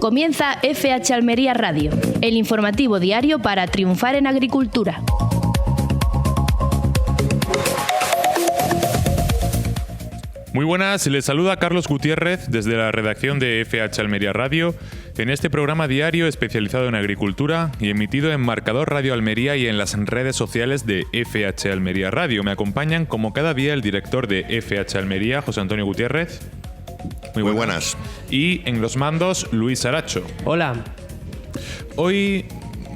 Comienza FH Almería Radio, el informativo diario para triunfar en agricultura. Muy buenas, les saluda Carlos Gutiérrez desde la redacción de FH Almería Radio en este programa diario especializado en agricultura y emitido en Marcador Radio Almería y en las redes sociales de FH Almería Radio. Me acompañan como cada día el director de FH Almería, José Antonio Gutiérrez. Muy buenas. Y en los mandos, Luis Aracho. Hola. Hoy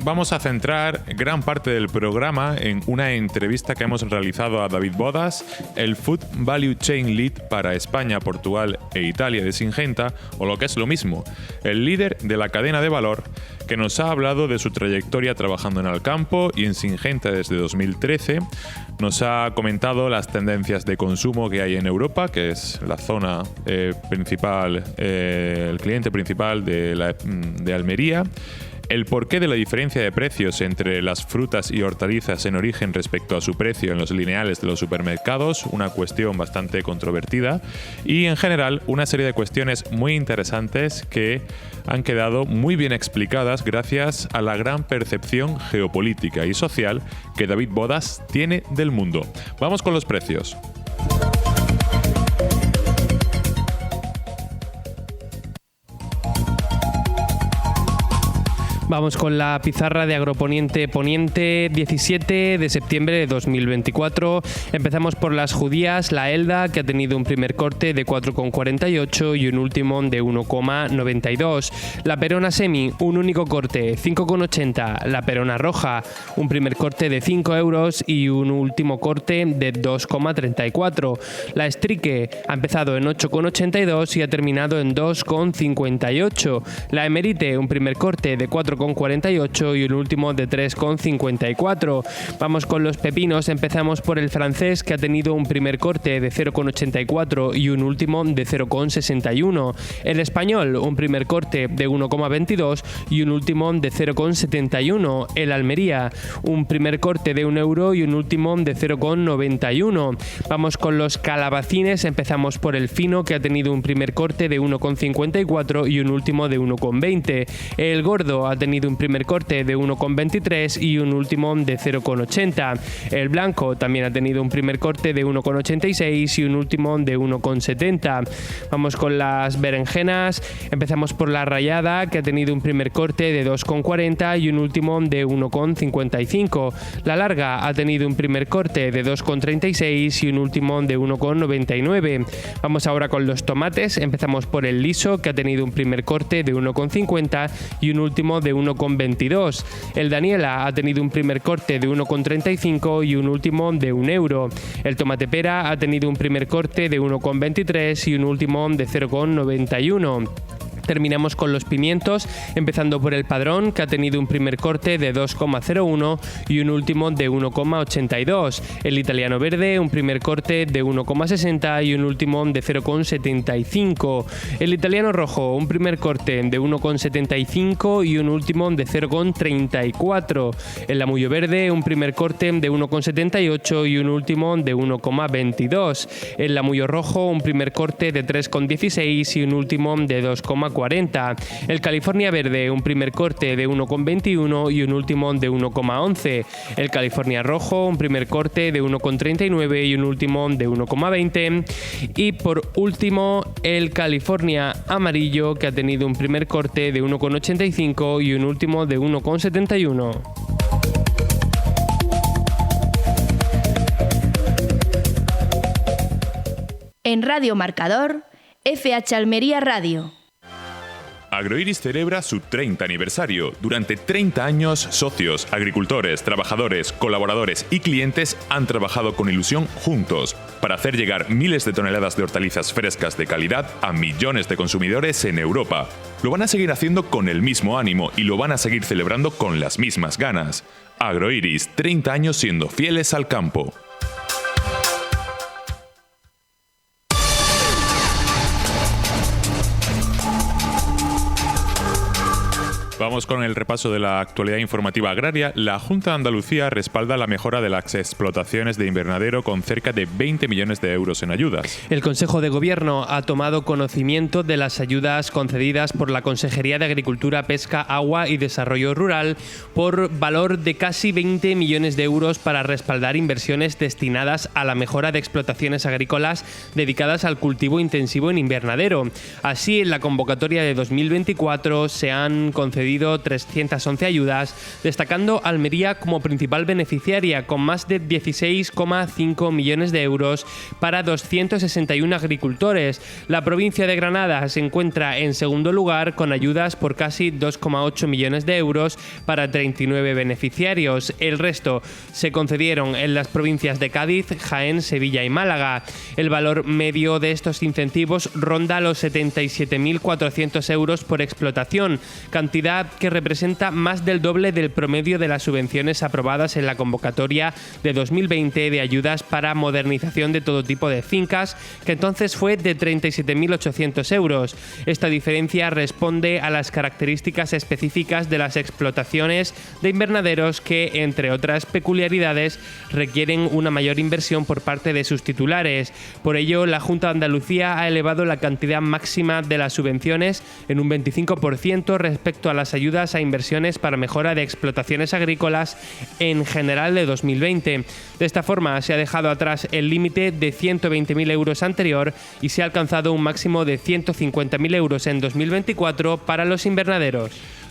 vamos a centrar gran parte del programa en una entrevista que hemos realizado a David Bodas, el Food Value Chain Lead para España, Portugal e Italia de Syngenta, o lo que es lo mismo, el líder de la cadena de valor, que nos ha hablado de su trayectoria trabajando en el campo y en Syngenta desde 2013. Nos ha comentado las tendencias de consumo que hay en Europa, que es la zona principal, el cliente principal de Almería. El porqué de la diferencia de precios entre las frutas y hortalizas en origen respecto a su precio en los lineales de los supermercados, una cuestión bastante controvertida, y en general una serie de cuestiones muy interesantes que han quedado muy bien explicadas gracias a la gran percepción geopolítica y social que David Bodas tiene del mundo. Vamos con los precios. Vamos con la pizarra de Agroponiente Poniente, 17 de septiembre de 2024. Empezamos por las judías, la Elda, que ha tenido un primer corte de 4,48 y un último de 1,92. La Perona Semi, un único corte, 5,80. La Perona Roja, un primer corte de 5 euros y un último corte de 2,34. La Strique ha empezado en 8,82 y ha terminado en 2,58. La Emerite, un primer corte de 4,48 y el último de 3,54. Vamos con los pepinos. Empezamos por el francés, que ha tenido un primer corte de 0,84 y un último de 0,61. El español, un primer corte de 1,22 y un último de 0,71. El Almería, un primer corte de 1 euro y un último de 0,91. Vamos con los calabacines. Empezamos por el fino, que ha tenido un primer corte de 1,54 y un último de 1,20. El gordo ha tenido un primer corte de 1,23 y un último de 0,80. El blanco también ha tenido un primer corte de 1,86 y un último de 1,70. Vamos con las berenjenas. Empezamos por la rallada, que ha tenido un primer corte de 2,40 y un último de 1,55. La larga ha tenido un primer corte de 2,36 y un último de 1,99. Vamos ahora con los tomates. Empezamos por el liso, que ha tenido un primer corte de 1,50 y un último de 1,22. El Daniela ha tenido un primer corte de 1,35 y un último de 1 euro. El tomate pera ha tenido un primer corte de 1,23 y un último de 0,91. Terminamos con los pimientos, empezando por el Padrón, que ha tenido un primer corte de 2,01 y un último de 1,82. El Italiano Verde, un primer corte de 1,60 y un último de 0,75. El Italiano Rojo, un primer corte de 1,75 y un último de 0,34. El Lamullo Verde, un primer corte de 1,78 y un último de 1,22. El Lamullo Rojo, un primer corte de 3,16 y un último de 2,40. El California Verde, un primer corte de 1,21 y un último de 1,11. El California Rojo, un primer corte de 1,39 y un último de 1,20. Y por último, el California Amarillo, que ha tenido un primer corte de 1,85 y un último de 1,71. En Radio Marcador, FH Almería Radio. Agroiris celebra su 30 aniversario. Durante 30 años, socios, agricultores, trabajadores, colaboradores y clientes han trabajado con ilusión juntos para hacer llegar miles de toneladas de hortalizas frescas de calidad a millones de consumidores en Europa. Lo van a seguir haciendo con el mismo ánimo y lo van a seguir celebrando con las mismas ganas. Agroiris, 30 años siendo fieles al campo. Vamos con el repaso de la actualidad informativa agraria. La Junta de Andalucía respalda la mejora de las explotaciones de invernadero con cerca de 20 millones de euros en ayudas. El Consejo de Gobierno ha tomado conocimiento de las ayudas concedidas por la Consejería de Agricultura, Pesca, Agua y Desarrollo Rural por valor de casi 20 millones de euros para respaldar inversiones destinadas a la mejora de explotaciones agrícolas dedicadas al cultivo intensivo en invernadero. Así, en la convocatoria de 2024 se han concedido 311 ayudas, destacando Almería como principal beneficiaria, con más de 16,5 millones de euros para 261 agricultores. La provincia de Granada se encuentra en segundo lugar, con ayudas por casi 2,8 millones de euros para 39 beneficiarios. El resto se concedieron en las provincias de Cádiz, Jaén, Sevilla y Málaga. El valor medio de estos incentivos ronda los 77.400 euros por explotación, cantidad que representa más del doble del promedio de las subvenciones aprobadas en la convocatoria de 2020 de ayudas para modernización de todo tipo de fincas, que entonces fue de 37.800 euros. Esta diferencia responde a las características específicas de las explotaciones de invernaderos que, entre otras peculiaridades, requieren una mayor inversión por parte de sus titulares. Por ello, la Junta de Andalucía ha elevado la cantidad máxima de las subvenciones en un 25% respecto a las ayudas a inversiones para mejora de explotaciones agrícolas en general de 2020. De esta forma, se ha dejado atrás el límite de 120.000 euros anterior y se ha alcanzado un máximo de 150.000 euros en 2024 para los invernaderos.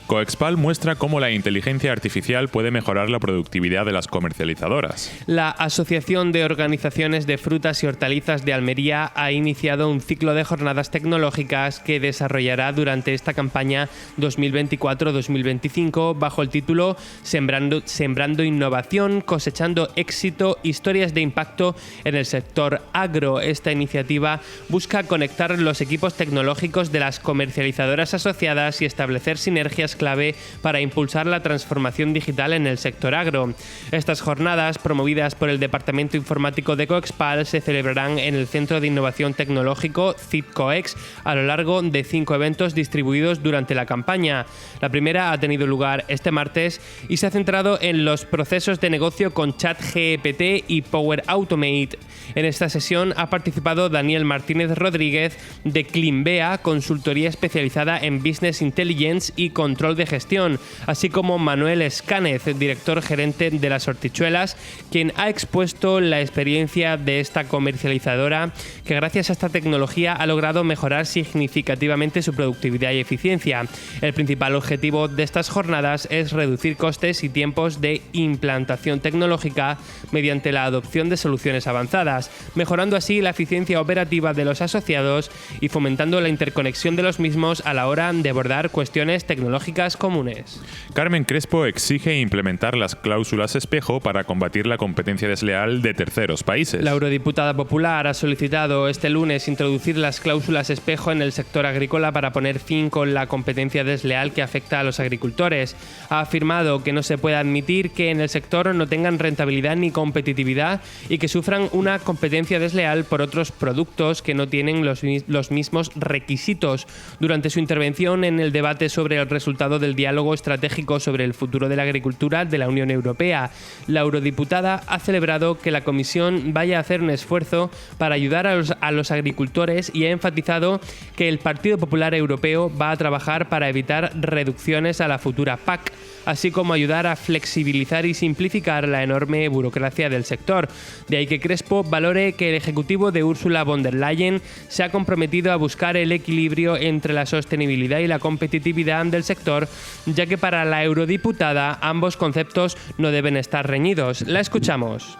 Coexpal muestra cómo la inteligencia artificial puede mejorar la productividad de las comercializadoras. La Asociación de Organizaciones de Frutas y Hortalizas de Almería ha iniciado un ciclo de jornadas tecnológicas que desarrollará durante esta campaña 2024-2025 bajo el título Sembrando innovación, cosechando éxito, historias de impacto en el sector agro. Esta iniciativa busca conectar los equipos tecnológicos de las comercializadoras asociadas y establecer sinergias clave para impulsar la transformación digital en el sector agro. Estas jornadas, promovidas por el Departamento Informático de Coexpal, se celebrarán en el Centro de Innovación Tecnológico CITCOEX a lo largo de 5 eventos distribuidos durante la campaña. La primera ha tenido lugar este martes y se ha centrado en los procesos de negocio con ChatGPT y Power Automate. En esta sesión ha participado Daniel Martínez Rodríguez de Climbea, consultoría especializada en Business Intelligence y Control de Gestión, así como Manuel Escánez, director gerente de Las Hortichuelas, quien ha expuesto la experiencia de esta comercializadora que gracias a esta tecnología ha logrado mejorar significativamente su productividad y eficiencia. El principal objetivo de estas jornadas es reducir costes y tiempos de implantación tecnológica mediante la adopción de soluciones avanzadas, mejorando así la eficiencia operativa de los asociados y fomentando la interconexión de los mismos a la hora de abordar cuestiones tecnológicas comunes. Carmen Crespo exige implementar las cláusulas espejo para combatir la competencia desleal de terceros países. La eurodiputada popular ha solicitado este lunes introducir las cláusulas espejo en el sector agrícola para poner fin con la competencia desleal que afecta a los agricultores. Ha afirmado que no se puede admitir que en el sector no tengan rentabilidad ni competitividad y que sufran una competencia desleal por otros productos que no tienen los mismos requisitos. Durante su intervención en el debate sobre el resultado del diálogo estratégico sobre el futuro de la agricultura de la Unión Europea, la eurodiputada ha celebrado que la Comisión vaya a hacer un esfuerzo para ayudar a los agricultores y ha enfatizado que el Partido Popular Europeo va a trabajar para evitar reducciones a la futura PAC, así como ayudar a flexibilizar y simplificar la enorme burocracia del sector. De ahí que Crespo valore que el ejecutivo de Ursula von der Leyen se ha comprometido a buscar el equilibrio entre la sostenibilidad y la competitividad del sector, ya que para la eurodiputada ambos conceptos no deben estar reñidos. La escuchamos.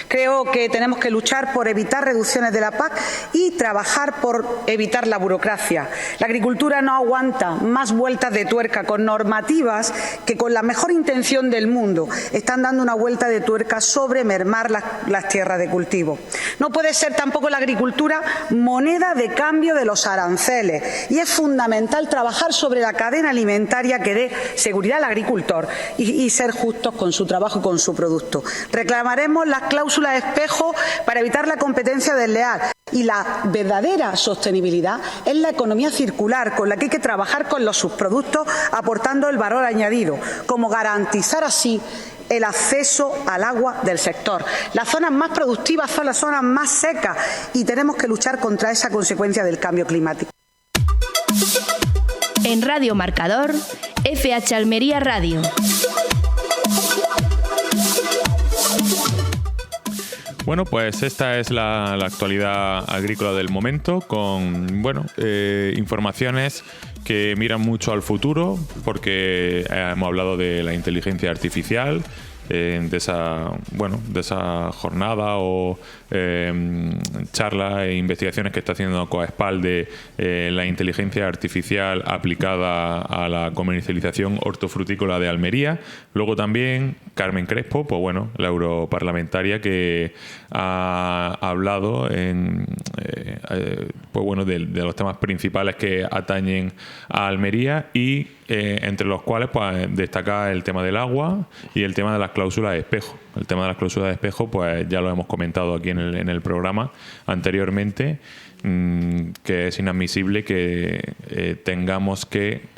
Creo que tenemos que luchar por evitar reducciones de la PAC y trabajar por evitar la burocracia. La agricultura no aguanta más vueltas de tuerca con normativas que con la mejor intención del mundo están dando una vuelta de tuerca sobre mermar las tierras de cultivo. No puede ser tampoco la agricultura moneda de cambio de los aranceles y es fundamental trabajar sobre la cadena alimentaria que dé seguridad al agricultor y ser justos con su trabajo y con su producto. Reclamaremos las cláusulas espejo para evitar la competencia desleal Y la verdadera sostenibilidad es la economía circular, con la que hay que trabajar con los subproductos, aportando el valor añadido, como garantizar así el acceso al agua del sector. Las zonas más productivas son las zonas más secas y tenemos que luchar contra esa consecuencia del cambio climático. En Radio Marcador, FH Almería Radio. Bueno, pues esta es la actualidad agrícola del momento, con informaciones que miran mucho al futuro, porque hemos hablado de la inteligencia artificial, de esa jornada o charla e investigaciones que está haciendo Coaspal de la inteligencia artificial aplicada a la comercialización hortofrutícola de Almería. Luego también Carmen Crespo, la europarlamentaria, que ha hablado de los temas principales que atañen a Almería y entre los cuales destaca el tema del agua y el tema de las cláusulas de espejo. El tema de las cláusulas de espejo, ya lo hemos comentado aquí en el programa anteriormente, que es inadmisible que tengamos que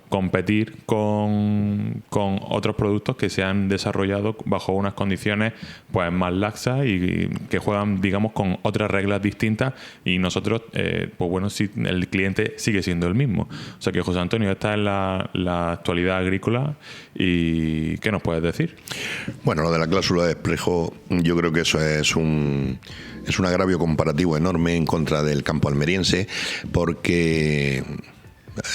competir con otros productos que se han desarrollado bajo unas condiciones más laxas y que juegan, digamos, con otras reglas distintas, y nosotros si el cliente sigue siendo el mismo. O sea que, José Antonio, esta es la actualidad agrícola. ¿Y qué nos puedes decir? Bueno, lo de la cláusula de espejo, yo creo que eso es un agravio comparativo enorme en contra del campo almeriense, porque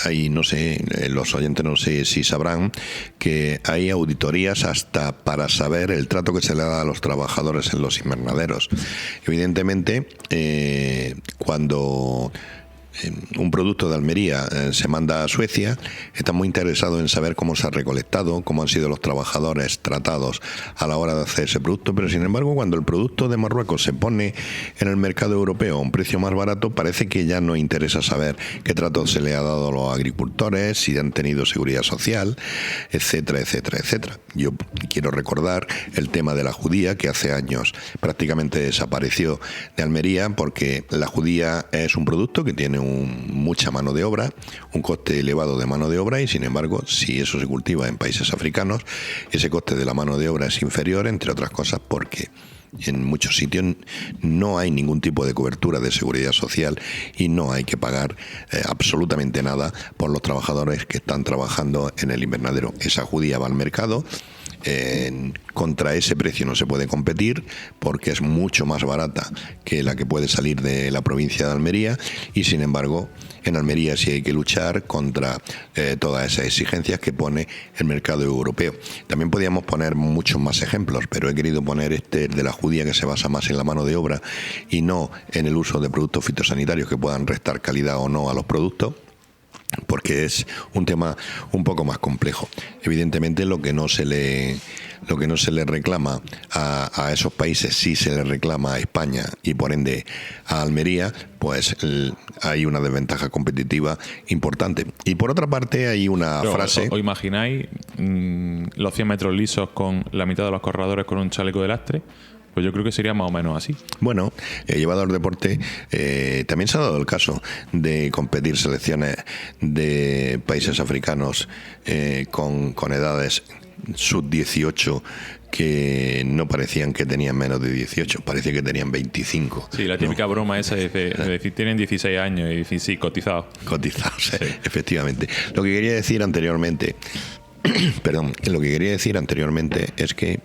hay, los oyentes no sé si sabrán que hay auditorías hasta para saber el trato que se le da a los trabajadores en los invernaderos. Evidentemente, cuando un producto de Almería se manda a Suecia, está muy interesado en saber cómo se ha recolectado, cómo han sido los trabajadores tratados a la hora de hacer ese producto, pero sin embargo, cuando el producto de Marruecos se pone en el mercado europeo a un precio más barato, parece que ya no interesa saber qué trato se le ha dado a los agricultores, si han tenido seguridad social, etcétera, etcétera, etcétera. Yo quiero recordar el tema de la judía, que hace años prácticamente desapareció de Almería, porque la judía es un producto que tiene mucha mano de obra, un coste elevado de mano de obra, y sin embargo, si eso se cultiva en países africanos, ese coste de la mano de obra es inferior, entre otras cosas porque en muchos sitios no hay ningún tipo de cobertura de seguridad social y no hay que pagar absolutamente nada por los trabajadores que están trabajando en el invernadero. Esa judía va al mercado. Contra ese precio no se puede competir porque es mucho más barata que la que puede salir de la provincia de Almería, y sin embargo en Almería sí hay que luchar contra todas esas exigencias que pone el mercado europeo. También podríamos poner muchos más ejemplos, pero he querido poner de la judía, que se basa más en la mano de obra y no en el uso de productos fitosanitarios que puedan restar calidad o no a los productos, porque es un tema un poco más complejo. Evidentemente lo que no se le reclama a esos países sí se le reclama a España y por ende a Almería, pues hay una desventaja competitiva importante. Y por otra parte hay una frase... ¿Os imagináis los 100 metros lisos con la mitad de los corredores con un chaleco de lastre? Pues yo creo que sería más o menos así. Bueno, llevado al deporte, también se ha dado el caso de competir selecciones de países africanos con edades sub-18 que no parecían que tenían menos de 18, parecía que tenían 25. Sí, la típica broma esa de decir tienen 16 años y decir sí, cotizados. Cotizados, sí. Efectivamente. Lo que quería decir anteriormente... lo que quería decir anteriormente es que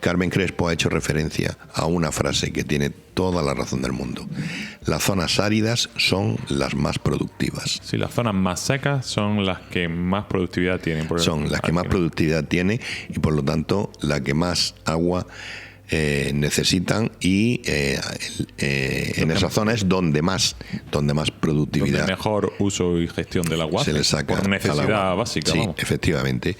Carmen Crespo ha hecho referencia a una frase que tiene toda la razón del mundo. Las zonas áridas son las más productivas. Sí, las zonas más secas son las que más productividad tienen. Son las que más productividad tienen y por lo tanto la que más agua necesitan, y en esa zona es donde más productividad, donde mejor uso y gestión del agua se le saca por necesidad básica. Sí, vamos. Efectivamente.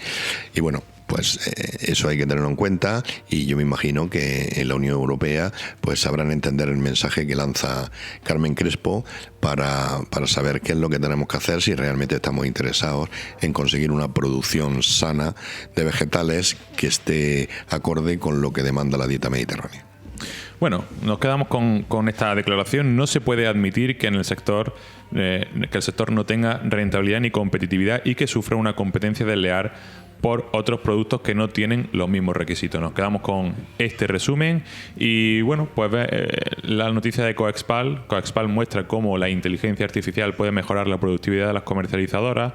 Y bueno, pues eso hay que tenerlo en cuenta, y yo me imagino que en la Unión Europea pues sabrán entender el mensaje que lanza Carmen Crespo para saber qué es lo que tenemos que hacer si realmente estamos interesados en conseguir una producción sana de vegetales que esté acorde con lo que demanda la dieta mediterránea. Bueno, nos quedamos con esta declaración. No se puede admitir que en el sector que el sector no tenga rentabilidad ni competitividad y que sufra una competencia desleal por otros productos que no tienen los mismos requisitos. Nos quedamos con este resumen y bueno, pues la noticia de Coexpal. Coexpal muestra cómo la inteligencia artificial puede mejorar la productividad de las comercializadoras.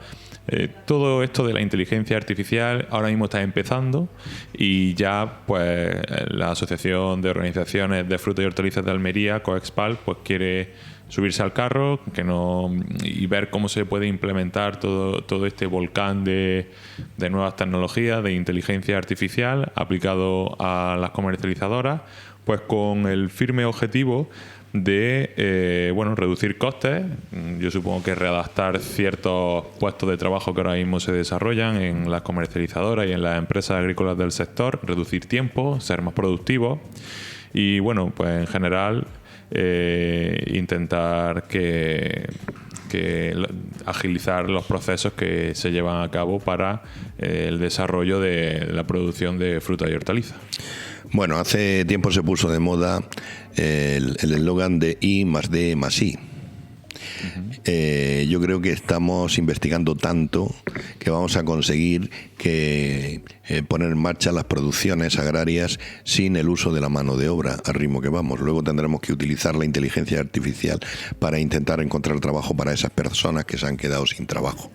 Todo esto de la inteligencia artificial ahora mismo está empezando y ya pues la Asociación de Organizaciones de Frutas y Hortalizas de Almería, Coexpal, pues quiere subirse al carro y ver cómo se puede implementar todo este volcán de nuevas tecnologías, de inteligencia artificial aplicado a las comercializadoras, pues con el firme objetivo de reducir costes. Yo supongo que readaptar ciertos puestos de trabajo que ahora mismo se desarrollan en las comercializadoras y en las empresas agrícolas del sector, reducir tiempo, ser más productivos y bueno, pues en general intentar agilizar los procesos que se llevan a cabo para el desarrollo de la producción de frutas y hortalizas. Bueno, hace tiempo se puso de moda el eslogan de I más D más I. Yo creo que estamos investigando tanto que vamos a conseguir poner en marcha las producciones agrarias sin el uso de la mano de obra al ritmo que vamos. Luego tendremos que utilizar la inteligencia artificial para intentar encontrar trabajo para esas personas que se han quedado sin trabajo.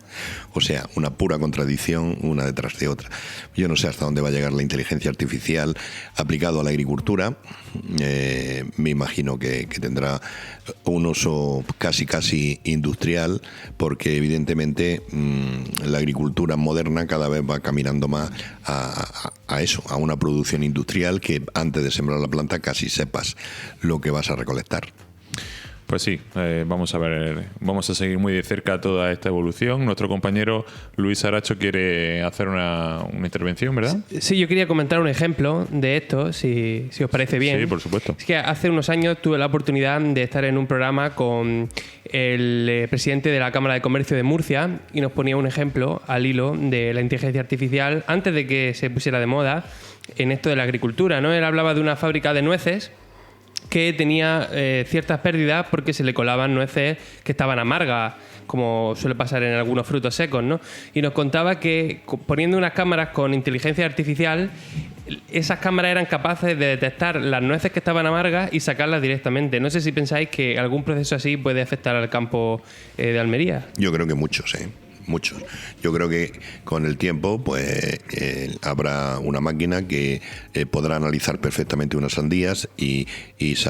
O sea, una pura contradicción una detrás de otra. Yo no sé hasta dónde va a llegar la inteligencia artificial aplicado a la agricultura. Me imagino que tendrá un uso casi industrial, porque evidentemente la agricultura moderna cada vez va caminando más a eso, a una producción industrial que antes de sembrar la planta casi sepas lo que vas a recolectar. Pues sí, vamos a seguir muy de cerca toda esta evolución. Nuestro compañero Luis Aracho quiere hacer una intervención, ¿verdad? Sí, yo quería comentar un ejemplo de esto, si os parece bien. Sí, por supuesto. Es que hace unos años tuve la oportunidad de estar en un programa con el presidente de la Cámara de Comercio de Murcia y nos ponía un ejemplo al hilo de la inteligencia artificial antes de que se pusiera de moda en esto de la agricultura, ¿no? Él hablaba de una fábrica de nueces que tenía ciertas pérdidas porque se le colaban nueces que estaban amargas, como suele pasar en algunos frutos secos, ¿no? Y nos contaba que poniendo unas cámaras con inteligencia artificial, esas cámaras eran capaces de detectar las nueces que estaban amargas y sacarlas directamente. No sé si pensáis que algún proceso así puede afectar al campo de Almería. Yo creo que muchos, muchos. Yo creo que con el tiempo pues habrá una máquina que podrá analizar perfectamente unas sandías y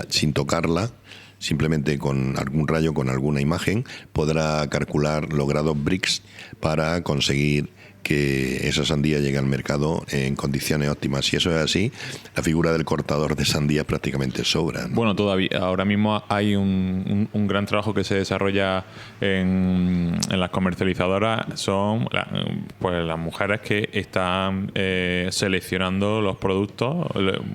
sin tocarla, simplemente con algún rayo, con alguna imagen, podrá calcular los grados Brix para conseguir que esa sandía llegue al mercado en condiciones óptimas. Si eso es así, la figura del cortador de sandía prácticamente sobra, ¿no? Bueno, todavía ahora mismo hay un gran trabajo que se desarrolla en las comercializadoras. Son pues las mujeres que están seleccionando los productos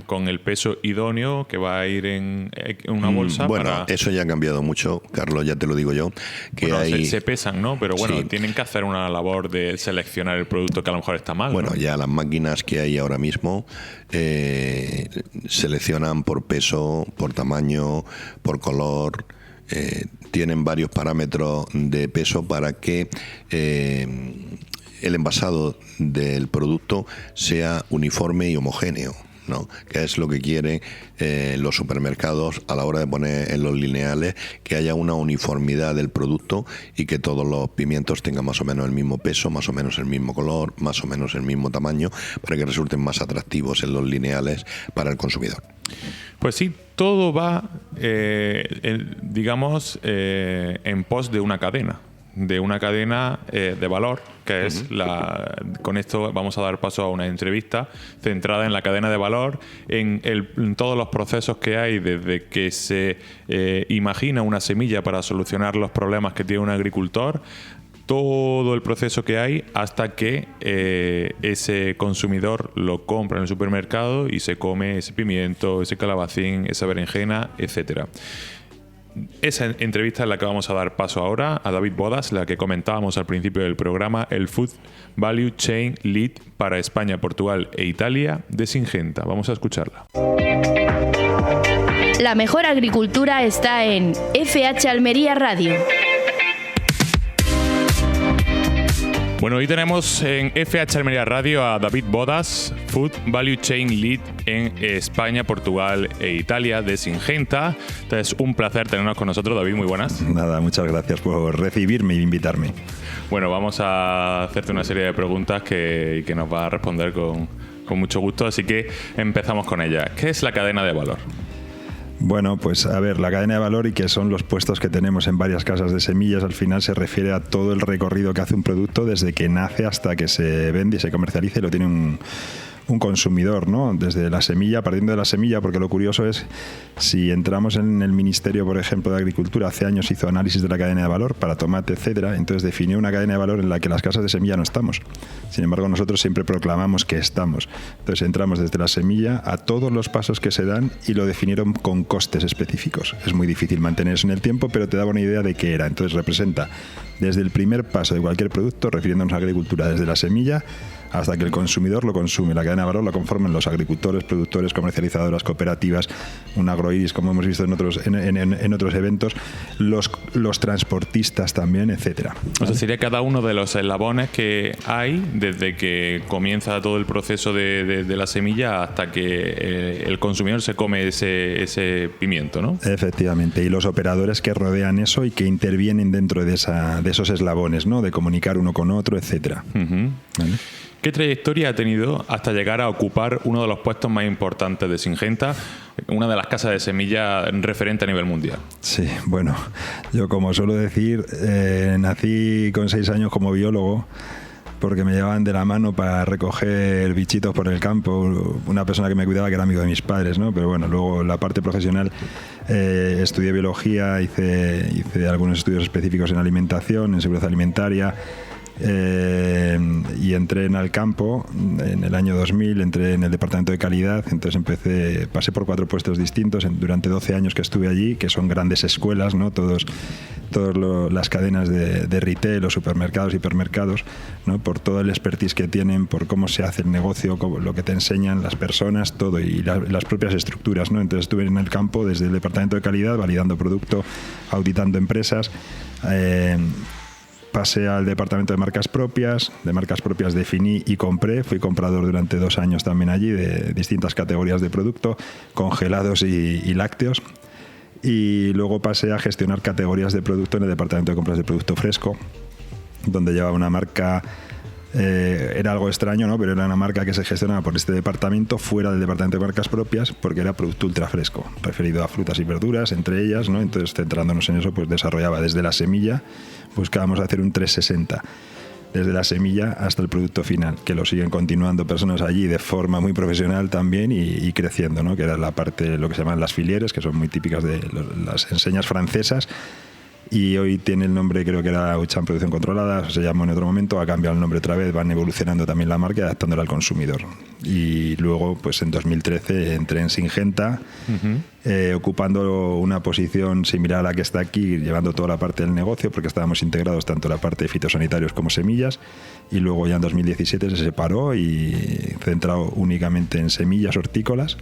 con el peso idóneo que va a ir en una bolsa. Bueno, eso ya ha cambiado mucho, Carlos, ya te lo digo yo. Que bueno, se pesan, ¿no? Pero bueno, sí, tienen que hacer una labor de seleccionar el producto que a lo mejor está mal. Bueno, ¿no? Ya las máquinas que hay ahora mismo seleccionan por peso, por tamaño, por color, tienen varios parámetros de peso para que el envasado del producto sea uniforme y homogéneo, ¿no? Que es lo que quieren los supermercados a la hora de poner en los lineales, que haya una uniformidad del producto y que todos los pimientos tengan más o menos el mismo peso, más o menos el mismo color, más o menos el mismo tamaño, para que resulten más atractivos en los lineales para el consumidor. Pues sí, todo va, digamos, en pos de una cadena. De una cadena de valor, que es con esto vamos a dar paso a una entrevista centrada en la cadena de valor, en todos los procesos que hay desde que se imagina una semilla para solucionar los problemas que tiene un agricultor, todo el proceso que hay hasta que ese consumidor lo compra en el supermercado y se come ese pimiento, ese calabacín, esa berenjena, etcétera. Esa entrevista es la que vamos a dar paso ahora a David Bodas, la que comentábamos al principio del programa, el Food Value Chain Lead para España, Portugal e Italia de Syngenta. Vamos a escucharla. La mejor agricultura está en FH Almería Radio. Bueno, hoy tenemos en FH Almería Radio a David Bodas, Food Value Chain Lead en España, Portugal e Italia de Syngenta. Entonces, un placer tenernos con nosotros. David, muy buenas. Nada, muchas gracias por recibirme e invitarme. Bueno, vamos a hacerte una serie de preguntas que nos va a responder con mucho gusto, así que empezamos con ellas. ¿Qué es la cadena de valor? Bueno, pues a ver, la cadena de valor y que son los puestos que tenemos en varias casas de semillas, al final se refiere a todo el recorrido que hace un producto desde que nace hasta que se vende y se comercializa y lo tiene un consumidor, ¿no? Desde la semilla, partiendo de la semilla, porque lo curioso es, si entramos en el Ministerio, por ejemplo, de Agricultura, hace años hizo análisis de la cadena de valor para tomate, etcétera, entonces definió una cadena de valor en la que las casas de semilla no estamos. Sin embargo, nosotros siempre proclamamos que estamos. Entonces entramos desde la semilla a todos los pasos que se dan y lo definieron con costes específicos. Es muy difícil mantener eso en el tiempo, pero te daba una idea de qué era. Entonces representa desde el primer paso de cualquier producto, refiriéndonos a agricultura, desde la semilla hasta que el consumidor lo consume. La cadena de valor la conforman los agricultores, productores, comercializadoras, cooperativas, un agroiris, como hemos visto en otros eventos, los transportistas también, etcétera. O sea, sería cada uno de los eslabones que hay desde que comienza todo el proceso de la semilla hasta que el consumidor se come ese pimiento, ¿no? Efectivamente, y los operadores que rodean eso y que intervienen dentro de esos eslabones, ¿no? De comunicar uno con otro, etcétera. Uh-huh. ¿Vale? ¿Qué trayectoria ha tenido hasta llegar a ocupar uno de los puestos más importantes de Syngenta, una de las casas de semilla referente a nivel mundial? Sí, bueno, yo como suelo decir, nací con 6 años como biólogo, porque me llevaban de la mano para recoger bichitos por el campo, una persona que me cuidaba que era amigo de mis padres, ¿no? Pero bueno, luego la parte profesional, estudié biología, hice algunos estudios específicos en alimentación, en seguridad alimentaria, y entré en Alcampo en el año 2000, entré en el departamento de calidad, entonces pasé por 4 puestos distintos durante 12 años que estuve allí, que son grandes escuelas, ¿no? Todas las cadenas de retail, los supermercados, hipermercados, ¿no? Por todo el expertise que tienen, por cómo se hace el negocio, lo que te enseñan las personas, todo, y las propias estructuras, ¿no? Entonces estuve en el campo desde el departamento de calidad, validando producto, auditando empresas. Pasé al departamento de marcas propias definí y compré, fui comprador durante 2 años también allí de distintas categorías de producto, congelados y lácteos, y luego pasé a gestionar categorías de producto en el departamento de compras de producto fresco, donde llevaba una marca, era algo extraño, ¿no? Pero era una marca que se gestionaba por este departamento fuera del departamento de marcas propias, porque era producto ultra fresco, referido a frutas y verduras, entre ellas, ¿no? Entonces, centrándonos en eso, pues desarrollaba desde la semilla, buscábamos hacer un 360 desde la semilla hasta el producto final, que lo siguen continuando personas allí de forma muy profesional también y creciendo, ¿no? Que era la parte, lo que se llaman las filieres, que son muy típicas de las enseñas francesas, y hoy tiene el nombre, creo que era Auchan Producción Controlada, se llamó en otro momento, ha cambiado el nombre otra vez, van evolucionando también la marca y adaptándola al consumidor. Y luego, pues en 2013 entré en Syngenta, ocupando una posición similar a la que está aquí, llevando toda la parte del negocio, porque estábamos integrados tanto la parte de fitosanitarios como semillas, y luego ya en 2017 se separó y centrado únicamente en semillas hortícolas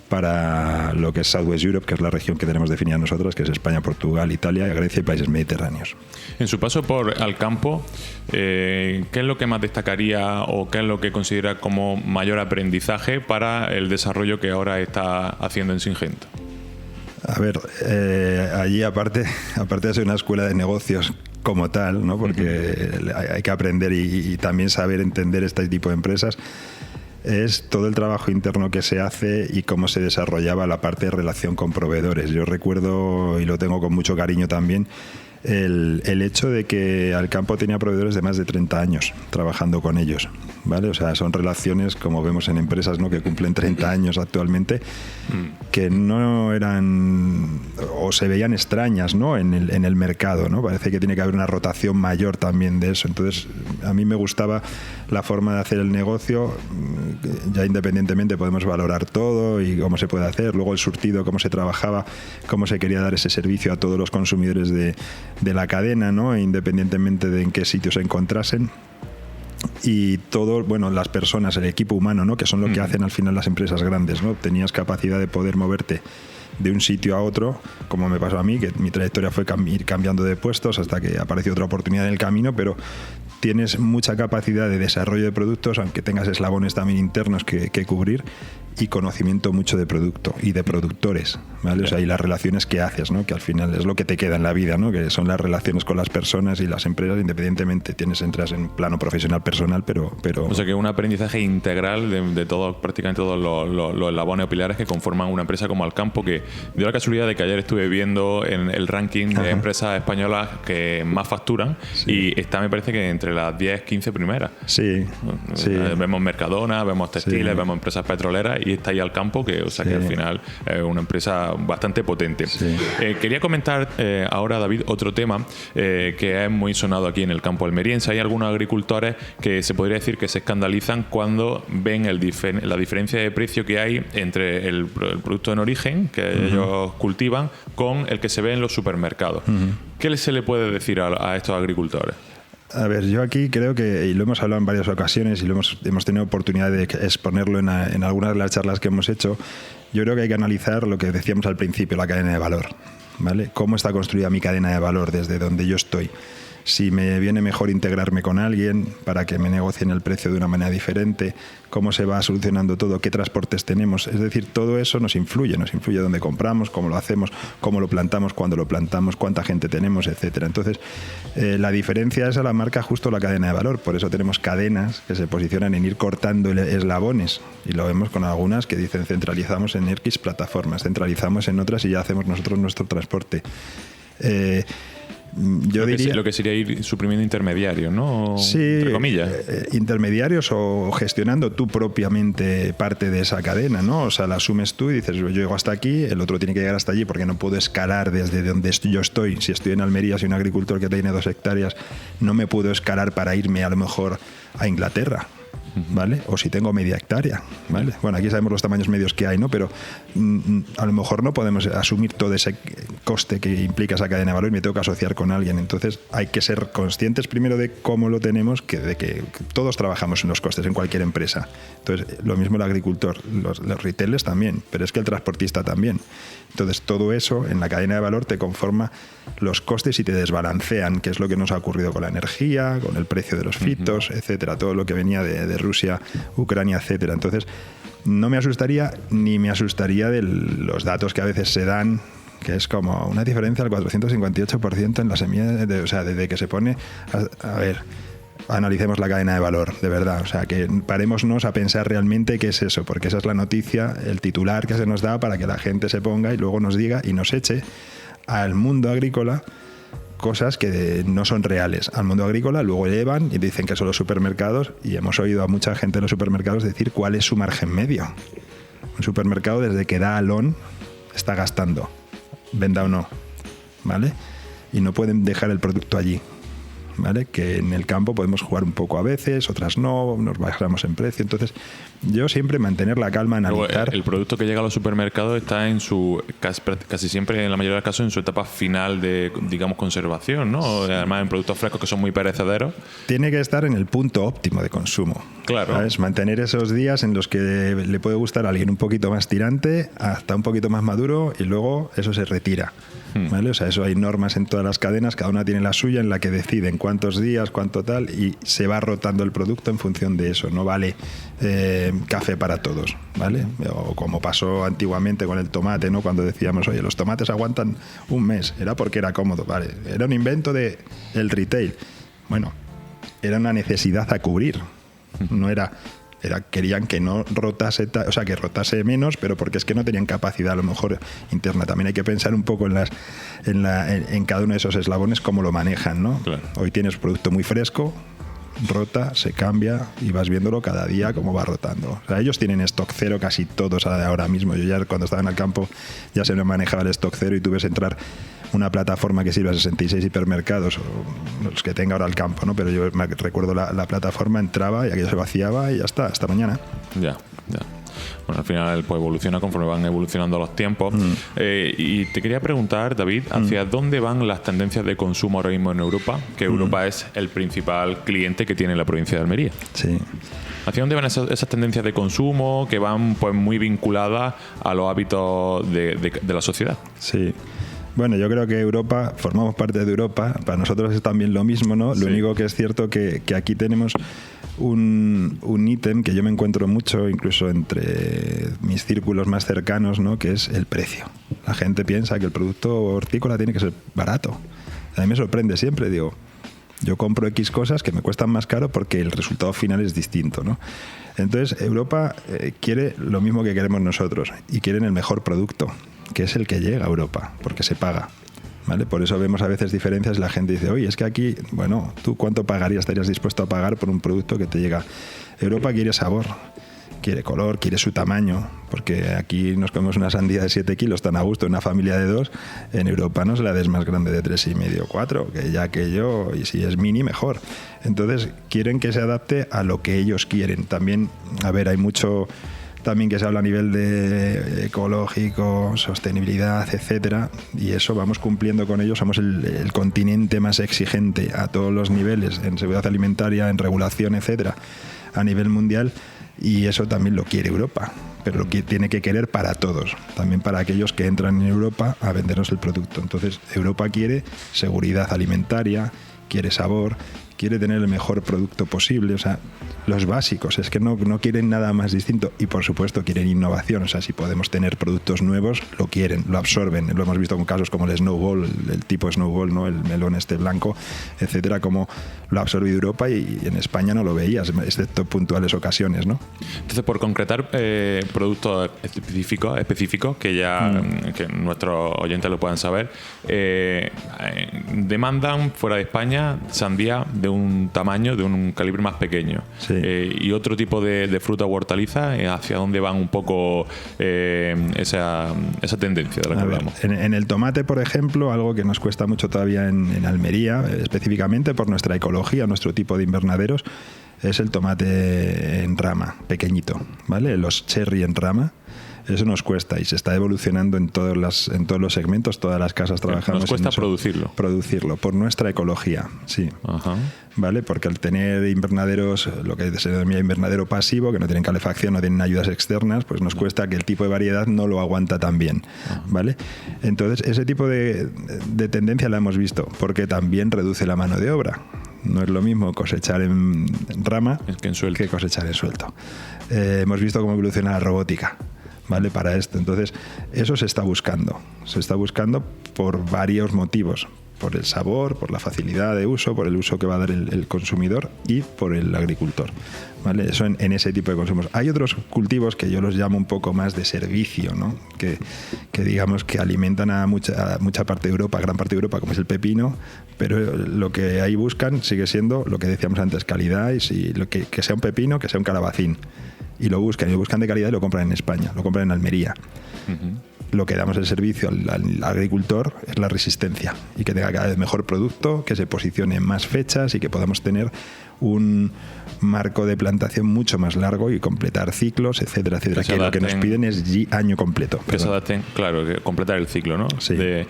para lo que es Southwest Europe, que es la región que tenemos definida nosotros, que es España, Portugal, Italia, Grecia y países mediterráneos. En su paso por Alcampo, ¿qué es lo que más destacaría o qué es lo que considera como mayor aprendizaje para el desarrollo que ahora está haciendo en Syngenta? A ver, allí aparte de ser una escuela de negocios como tal, ¿no? Porque hay que aprender y también saber entender este tipo de empresas, es todo el trabajo interno que se hace y cómo se desarrollaba la parte de relación con proveedores. Yo recuerdo, y lo tengo con mucho cariño también, el hecho de que Alcampo tenía proveedores de más de 30 años trabajando con ellos, ¿vale? O sea, son relaciones, como vemos en empresas, ¿no?, que cumplen 30 años actualmente, que no eran o se veían extrañas, ¿no?, en el mercado, ¿no? Parece que tiene que haber una rotación mayor también de eso. Entonces, a mí me gustaba la forma de hacer el negocio. Ya independientemente podemos valorar todo y cómo se puede hacer, luego el surtido, cómo se trabajaba, cómo se quería dar ese servicio a todos los consumidores de la cadena, ¿no?, independientemente de en qué sitio se encontrasen. Y todo, bueno, las personas, el equipo humano, ¿no?, que son lo que hacen al final las empresas grandes, ¿no? Tenías capacidad de poder moverte de un sitio a otro, como me pasó a mí, que mi trayectoria fue ir cambiando de puestos hasta que apareció otra oportunidad en el camino, pero tienes mucha capacidad de desarrollo de productos, aunque tengas eslabones también internos que cubrir, y conocimiento mucho de producto y de productores, ¿vale? O sea, y las relaciones que haces, ¿no? Que al final es lo que te queda en la vida, ¿no? Que son las relaciones con las personas y las empresas, independientemente entras en plano profesional, personal, pero... O sea, que un aprendizaje integral de todos, prácticamente todos los eslabones o pilares que conforman una empresa como Alcampo, que dio la casualidad de que ayer estuve viendo en el ranking de empresas españolas que más facturan, y está, me parece que entre las 10, 15 primeras. Sí. Vemos Mercadona, vemos textiles, vemos empresas petroleras, y está ahí Alcampo, que al final es una empresa bastante potente. Quería comentar ahora, David, otro tema que es muy sonado aquí en el campo almeriense. Hay algunos agricultores que se podría decir que se escandalizan cuando ven la diferencia de precio que hay entre el producto en origen que ellos cultivan con el que se ve en los supermercados. ¿Qué se le puede decir a estos agricultores? A ver, yo aquí creo que, y lo hemos hablado en varias ocasiones y hemos tenido oportunidad de exponerlo en algunas de las charlas que hemos hecho, yo creo que hay que analizar lo que decíamos al principio, la cadena de valor, ¿vale? ¿Cómo está construida mi cadena de valor desde donde yo estoy? Si me viene mejor integrarme con alguien para que me negocien el precio de una manera diferente, cómo se va solucionando todo, qué transportes tenemos. Es decir, todo eso nos influye dónde compramos, cómo lo hacemos, cómo lo plantamos, cuándo lo plantamos, cuánta gente tenemos, etcétera. Entonces, la diferencia esa la marca justo la cadena de valor. Por eso tenemos cadenas que se posicionan en ir cortando eslabones, y lo vemos con algunas que dicen centralizamos en X plataformas, centralizamos en otras y ya hacemos nosotros nuestro transporte. Yo diría lo que sería ir suprimiendo intermediarios, ¿no? Sí, entre comillas. Intermediarios o gestionando tú propiamente parte de esa cadena, ¿no? O sea, la asumes tú y dices, yo llego hasta aquí, el otro tiene que llegar hasta allí porque no puedo escalar desde donde yo estoy. Si estoy en Almería, soy un agricultor que tiene 2 hectáreas, no me puedo escalar para irme a lo mejor a Inglaterra, ¿vale? O si tengo media hectárea, ¿vale? Bueno, aquí sabemos los tamaños medios que hay, ¿no? Pero a lo mejor no podemos asumir todo ese coste que implica esa cadena de valor y me tengo que asociar con alguien. Entonces hay que ser conscientes primero de cómo lo tenemos, de que todos trabajamos en los costes en cualquier empresa. Entonces, lo mismo el agricultor, los retailers también, pero es que el transportista también. Entonces, todo eso en la cadena de valor te conforma los costes y te desbalancean, que es lo que nos ha ocurrido con la energía, con el precio de los fitos, etcétera, todo lo que venía de Rusia, Ucrania, etcétera. Entonces, no me asustaría de los datos que a veces se dan, que es como una diferencia del 458% en la semilla, o sea, desde que se pone... A ver, analicemos la cadena de valor, de verdad. O sea, que parémonos a pensar realmente qué es eso, porque esa es la noticia, el titular que se nos da para que la gente se ponga y luego nos diga y nos eche al mundo agrícola cosas que no son reales. Al mundo agrícola luego llevan y dicen que son los supermercados, y hemos oído a mucha gente de los supermercados decir cuál es su margen medio. Un supermercado desde que da alón está gastando, venda o no, ¿vale? Y no pueden dejar el producto allí, ¿vale? Que en el campo podemos jugar un poco a veces, otras no, nos bajamos en precio. Entonces, yo siempre mantener la calma, analizar. El producto que llega a los supermercados está en su casi siempre, en la mayoría de los casos, en su etapa final de, digamos, conservación, ¿no? Sí. Además, en productos frescos que son muy perecederos. Tiene que estar en el punto óptimo de consumo. Claro. ¿Sabes? Mantener esos días en los que le puede gustar a alguien un poquito más tirante, hasta un poquito más maduro, y luego eso se retira. ¿Vale? O sea, eso hay normas en todas las cadenas, cada una tiene la suya en la que deciden cuántos días, cuánto tal, y se va rotando el producto en función de eso. No vale café para todos, ¿vale? O como pasó antiguamente con el tomate, ¿no? Cuando decíamos, oye, los tomates aguantan un mes, era porque era cómodo, ¿vale? Era un invento del retail. Bueno, era una necesidad a cubrir, no era... querían que no rotase, o sea, que rotase menos, pero porque es que no tenían capacidad a lo mejor interna. También hay que pensar un poco en cada uno de esos eslabones cómo lo manejan, ¿no? Claro. Hoy tienes un producto muy fresco, rota, se cambia y vas viéndolo cada día cómo va rotando. O sea, ellos tienen stock cero casi todos ahora mismo. Yo ya cuando estaba en el campo ya se me manejaba el stock cero y tú ves entrar una plataforma que sirve a 66 hipermercados, o los que tenga ahora el campo, ¿no? Pero yo me recuerdo la plataforma, entraba y aquello se vaciaba y ya está, hasta mañana. Ya. Bueno, al final pues evoluciona conforme van evolucionando los tiempos. Y te quería preguntar, David, ¿hacia dónde van las tendencias de consumo ahora mismo en Europa? Que Europa es el principal cliente que tiene la provincia de Almería. Sí. ¿Hacia dónde van esas tendencias de consumo que van pues muy vinculadas a los hábitos de la sociedad? Sí. Bueno, yo creo que Europa, formamos parte de Europa, para nosotros es también lo mismo, ¿no? Sí. Lo único que es cierto que aquí tenemos un ítem que yo me encuentro mucho, incluso entre mis círculos más cercanos, ¿no? Que es el precio. La gente piensa que el producto hortícola tiene que ser barato. A mí me sorprende siempre, digo, yo compro X cosas que me cuestan más caro porque el resultado final es distinto, ¿no? Entonces, Europa quiere lo mismo que queremos nosotros y quieren el mejor producto, que es el que llega a Europa, porque se paga, ¿vale? Por eso vemos a veces diferencias y la gente dice, oye, es que aquí, bueno, ¿tú cuánto pagarías, estarías dispuesto a pagar por un producto que te llega? Europa quiere sabor, quiere color, quiere su tamaño, porque aquí nos comemos una sandía de 7 kilos tan a gusto en una familia de 2, en Europa no se la des más grande de 3,5 o 4, que ya aquello, y si es mini, mejor. Entonces, quieren que se adapte a lo que ellos quieren. También, a ver, hay mucho también que se habla a nivel de ecológico, sostenibilidad, etcétera, y eso vamos cumpliendo con ellos. Somos el continente más exigente a todos los niveles, en seguridad alimentaria, en regulación, etcétera, a nivel mundial, y eso también lo quiere Europa, pero lo tiene que querer para todos, también para aquellos que entran en Europa a vendernos el producto. Entonces, Europa quiere seguridad alimentaria, quiere sabor, quiere tener el mejor producto posible, o sea, los básicos, es que no quieren nada más distinto, y por supuesto quieren innovación, o sea, si podemos tener productos nuevos, lo quieren, lo absorben. Lo hemos visto con casos como el Snowball, el tipo Snowball, ¿no? El melón este blanco, etcétera, como lo ha absorbido Europa, y en España no lo veías, excepto puntuales ocasiones, ¿no? Entonces, por concretar productos específicos que ya que nuestros oyentes lo puedan saber, demandan fuera de España sandía de un tamaño, de un calibre más pequeño. Sí. Y otro tipo de fruta o hortaliza, ¿hacia dónde van un poco esa tendencia de la que hablamos? En el tomate, por ejemplo, algo que nos cuesta mucho todavía en Almería, específicamente por nuestra ecología, nuestro tipo de invernaderos, es el tomate en rama, pequeñito, ¿vale? Los cherry en rama. Eso nos cuesta y se está evolucionando en todos los segmentos, todas las casas trabajamos. Nos cuesta en eso. producirlo. Por nuestra ecología, sí. Ajá. ¿Vale? Porque al tener invernaderos, lo que se denomina invernadero pasivo, que no tienen calefacción, no tienen ayudas externas, pues nos cuesta que el tipo de variedad no lo aguanta tan bien, ¿vale? Entonces, ese tipo de tendencia la hemos visto, porque también reduce la mano de obra. No es lo mismo cosechar en rama que cosechar en suelto. Hemos visto cómo evoluciona la robótica, ¿vale? Para esto. Entonces, eso se está buscando. Se está buscando por varios motivos. Por el sabor, por la facilidad de uso, por el uso que va a dar el consumidor y por el agricultor, ¿vale? Eso en ese tipo de consumos. Hay otros cultivos que yo los llamo un poco más de servicio, ¿no? Que digamos que alimentan a mucha parte de Europa, gran parte de Europa, como es el pepino, pero lo que ahí buscan sigue siendo lo que decíamos antes, calidad, y que sea un pepino, que sea un calabacín. Y lo buscan de calidad y lo compran en España, lo compran en Almería. Uh-huh. Lo que damos el servicio al agricultor es la resistencia y que tenga cada vez mejor producto, que se posicione en más fechas y que podamos tener un marco de plantación mucho más largo y completar ciclos, etcétera, etcétera. Que lo que nos piden es año completo. Que se adapten, claro, completar el ciclo, ¿no? Sí. Que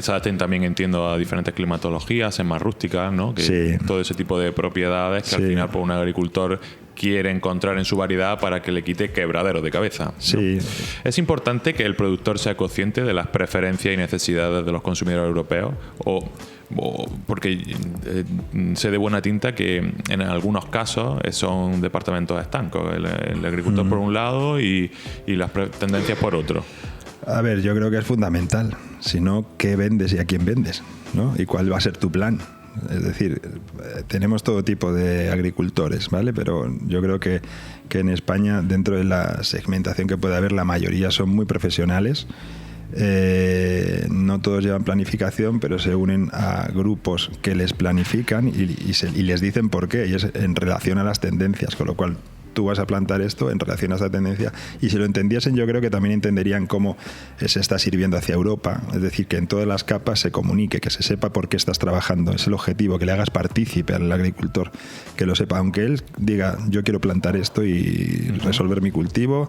se adapten también, entiendo, a diferentes climatologías, ser más rústicas, ¿no? Que sí. Todo ese tipo de propiedades que sí. al final, pues, un agricultor quiere encontrar en su variedad para que le quite quebraderos de cabeza, ¿no? Sí. Es importante que el productor sea consciente de las preferencias y necesidades de los consumidores europeos, porque sé de buena tinta que en algunos casos son departamentos estancos, el agricultor por un lado y las tendencias por otro. A ver, yo creo que es fundamental, si no, ¿qué vendes y a quién vendes, ¿no? ¿Y cuál va a ser tu plan? Es decir, tenemos todo tipo de agricultores, ¿vale? Pero yo creo que en España, dentro de la segmentación que puede haber, la mayoría son muy profesionales. No todos llevan planificación, pero se unen a grupos que les planifican y les dicen por qué, y es en relación a las tendencias, con lo cual tú vas a plantar esto en relación a esa tendencia, y si lo entendiesen, yo creo que también entenderían cómo se está sirviendo hacia Europa, es decir, que en todas las capas se comunique, que se sepa por qué estás trabajando, es el objetivo, que le hagas partícipe al agricultor, que lo sepa, aunque él diga yo quiero plantar esto y resolver mi cultivo,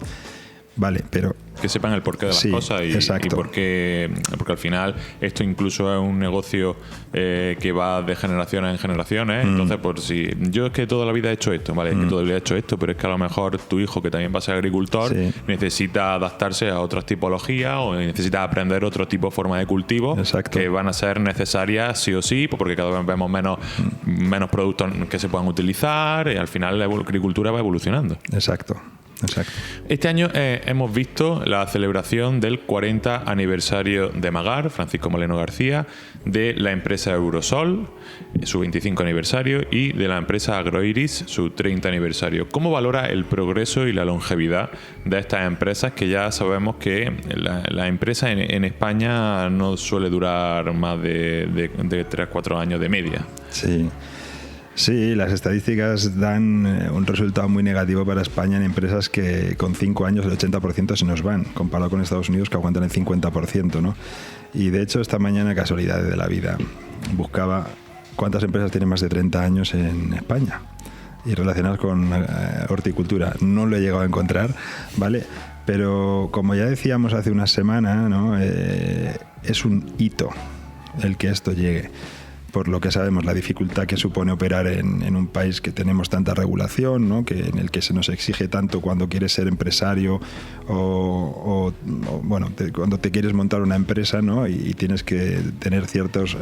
vale, pero que sepan el porqué de las cosas y porque al final esto incluso es un negocio que va de generaciones en generaciones. Entonces, por si yo es que toda la vida he hecho esto, vale, es que toda la vida he hecho esto, pero es que a lo mejor tu hijo, que también va a ser agricultor, necesita adaptarse a otras tipologías o necesita aprender otro tipo de forma de cultivo. Exacto. Que van a ser necesarias sí o sí, porque cada vez vemos menos productos que se puedan utilizar y al final la agricultura va evolucionando. Exacto. Este año hemos visto la celebración del 40 aniversario de Magar, Francisco Moleno García, de la empresa Eurosol, su 25 aniversario, y de la empresa Agroiris, su 30 aniversario. ¿Cómo valora el progreso y la longevidad de estas empresas, que ya sabemos que la empresa en España no suele durar más de 3-4 años de media? Sí, las estadísticas dan un resultado muy negativo para España en empresas que con 5 años el 80% se nos van, comparado con Estados Unidos, que aguantan el 50%, ¿no? Y de hecho, esta mañana, casualidades de la vida, buscaba cuántas empresas tienen más de 30 años en España y relacionadas con horticultura. No lo he llegado a encontrar, ¿vale? Pero como ya decíamos hace una semana, ¿no? Es un hito el que esto llegue. Por lo que sabemos, la dificultad que supone operar en un país que tenemos tanta regulación, ¿no? En el que se nos exige tanto cuando quieres ser empresario cuando te quieres montar una empresa, ¿no? Y tienes que tener ciertas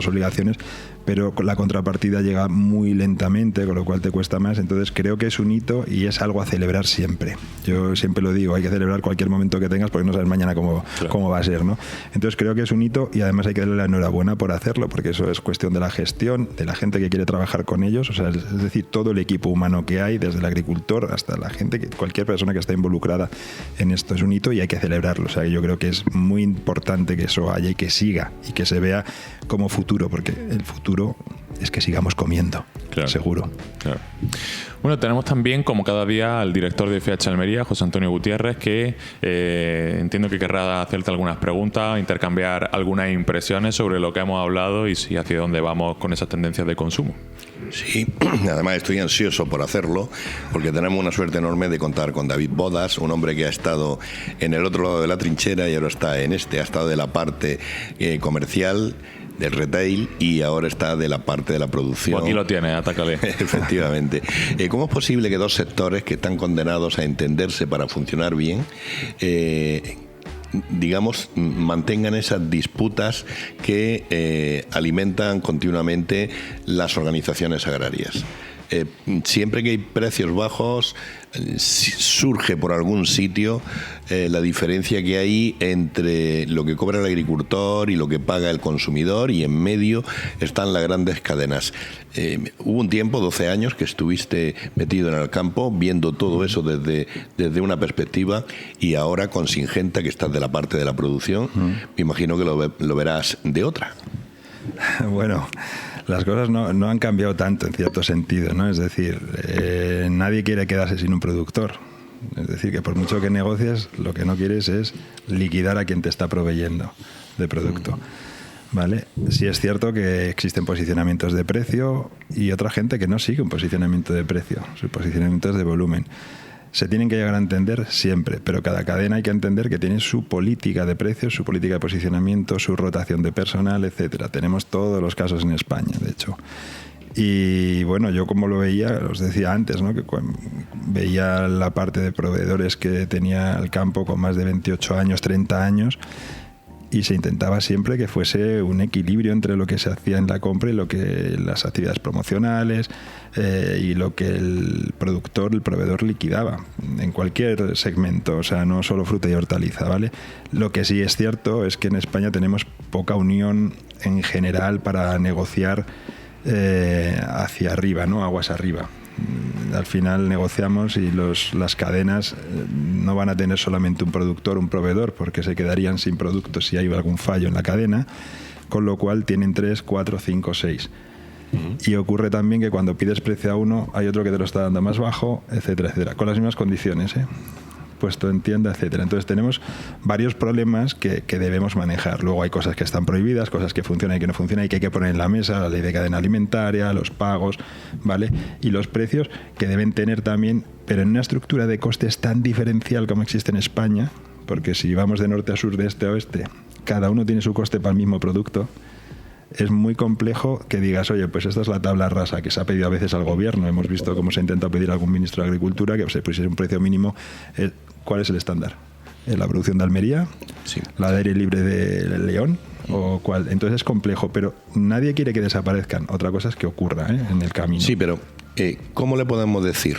obligaciones, pero la contrapartida llega muy lentamente, con lo cual te cuesta más. Entonces creo que es un hito y es algo a celebrar siempre. Yo siempre lo digo, hay que celebrar cualquier momento que tengas porque no sabes mañana cómo va a ser, ¿no? Entonces creo que es un hito y además hay que darle la enhorabuena por hacerlo, porque eso es cuestión de la gestión, de la gente que quiere trabajar con ellos, o sea, es decir, todo el equipo humano que hay, desde el agricultor hasta la gente, cualquier persona que está involucrada en esto. Es un hito y hay que celebrarlo. O sea, yo creo que es muy importante que eso haya y que siga y que se vea como futuro, porque el futuro es que sigamos comiendo, seguro. Claro. Bueno, tenemos también, como cada día, al director de FH Almería, José Antonio Gutiérrez, que entiendo que querrá hacerte algunas preguntas, intercambiar algunas impresiones sobre lo que hemos hablado y si hacia dónde vamos con esas tendencias de consumo. Sí, además estoy ansioso por hacerlo, porque tenemos una suerte enorme de contar con David Bodas, un hombre que ha estado en el otro lado de la trinchera y ahora está en ha estado de la parte comercial, del retail, y ahora está de la parte de la producción. Pues aquí lo tienes, atácale. Efectivamente. ¿Cómo es posible que dos sectores que están condenados a entenderse para funcionar bien, digamos, mantengan esas disputas que alimentan continuamente las organizaciones agrarias? Siempre que hay precios bajos, surge por algún sitio la diferencia que hay entre lo que cobra el agricultor y lo que paga el consumidor, y en medio están las grandes cadenas. Hubo un tiempo, 12 años, que estuviste metido en el campo viendo todo eso desde una perspectiva, y ahora con Syngenta, que estás de la parte de la producción, me imagino que lo verás de otra. Bueno, las cosas no han cambiado tanto en cierto sentido, ¿no? Es decir, nadie quiere quedarse sin un productor. Es decir, que por mucho que negocies, lo que no quieres es liquidar a quien te está proveyendo de producto. ¿Vale? Sí es cierto que existen posicionamientos de precio y otra gente que no sigue un posicionamiento de precio, su posicionamiento es de volumen. Se tienen que llegar a entender siempre, pero cada cadena hay que entender que tiene su política de precios, su política de posicionamiento, su rotación de personal, etcétera. Tenemos todos los casos en España, de hecho. Y bueno, yo como lo veía, os decía antes, ¿no? Que veía la parte de proveedores que tenía el campo con más de 28 años, 30 años, y se intentaba siempre que fuese un equilibrio entre lo que se hacía en la compra y lo que las actividades promocionales y lo que el productor, el proveedor liquidaba en cualquier segmento, o sea, no solo fruta y hortaliza, ¿vale? Lo que sí es cierto es que en España tenemos poca unión en general para negociar hacia arriba, ¿no? Aguas arriba. Al final negociamos y las cadenas no van a tener solamente un productor, un proveedor, porque se quedarían sin productos si hay algún fallo en la cadena, con lo cual tienen 3, 4, 5, 6. Y ocurre también que cuando pides precio a uno hay otro que te lo está dando más bajo, etcétera, etcétera, con las mismas condiciones, puesto en tienda, etcétera. Entonces tenemos varios problemas que debemos manejar. Luego hay cosas que están prohibidas, cosas que funcionan y que no funcionan y que hay que poner en la mesa, la ley de cadena alimentaria, los pagos, ¿vale? Y los precios que deben tener también, pero en una estructura de costes tan diferencial como existe en España, porque si vamos de norte a sur, de este a oeste, cada uno tiene su coste para el mismo producto. Es muy complejo que digas, oye, pues esta es la tabla rasa que se ha pedido a veces al gobierno. Hemos visto cómo se ha intentado pedir a algún ministro de Agricultura que se pusiese un precio mínimo. ¿Cuál es el estándar? ¿La producción de Almería? Sí. ¿La de aire libre de León? ¿O cuál? Entonces es complejo, pero nadie quiere que desaparezcan. Otra cosa es que ocurra en el camino. Sí, pero ¿cómo le podemos decir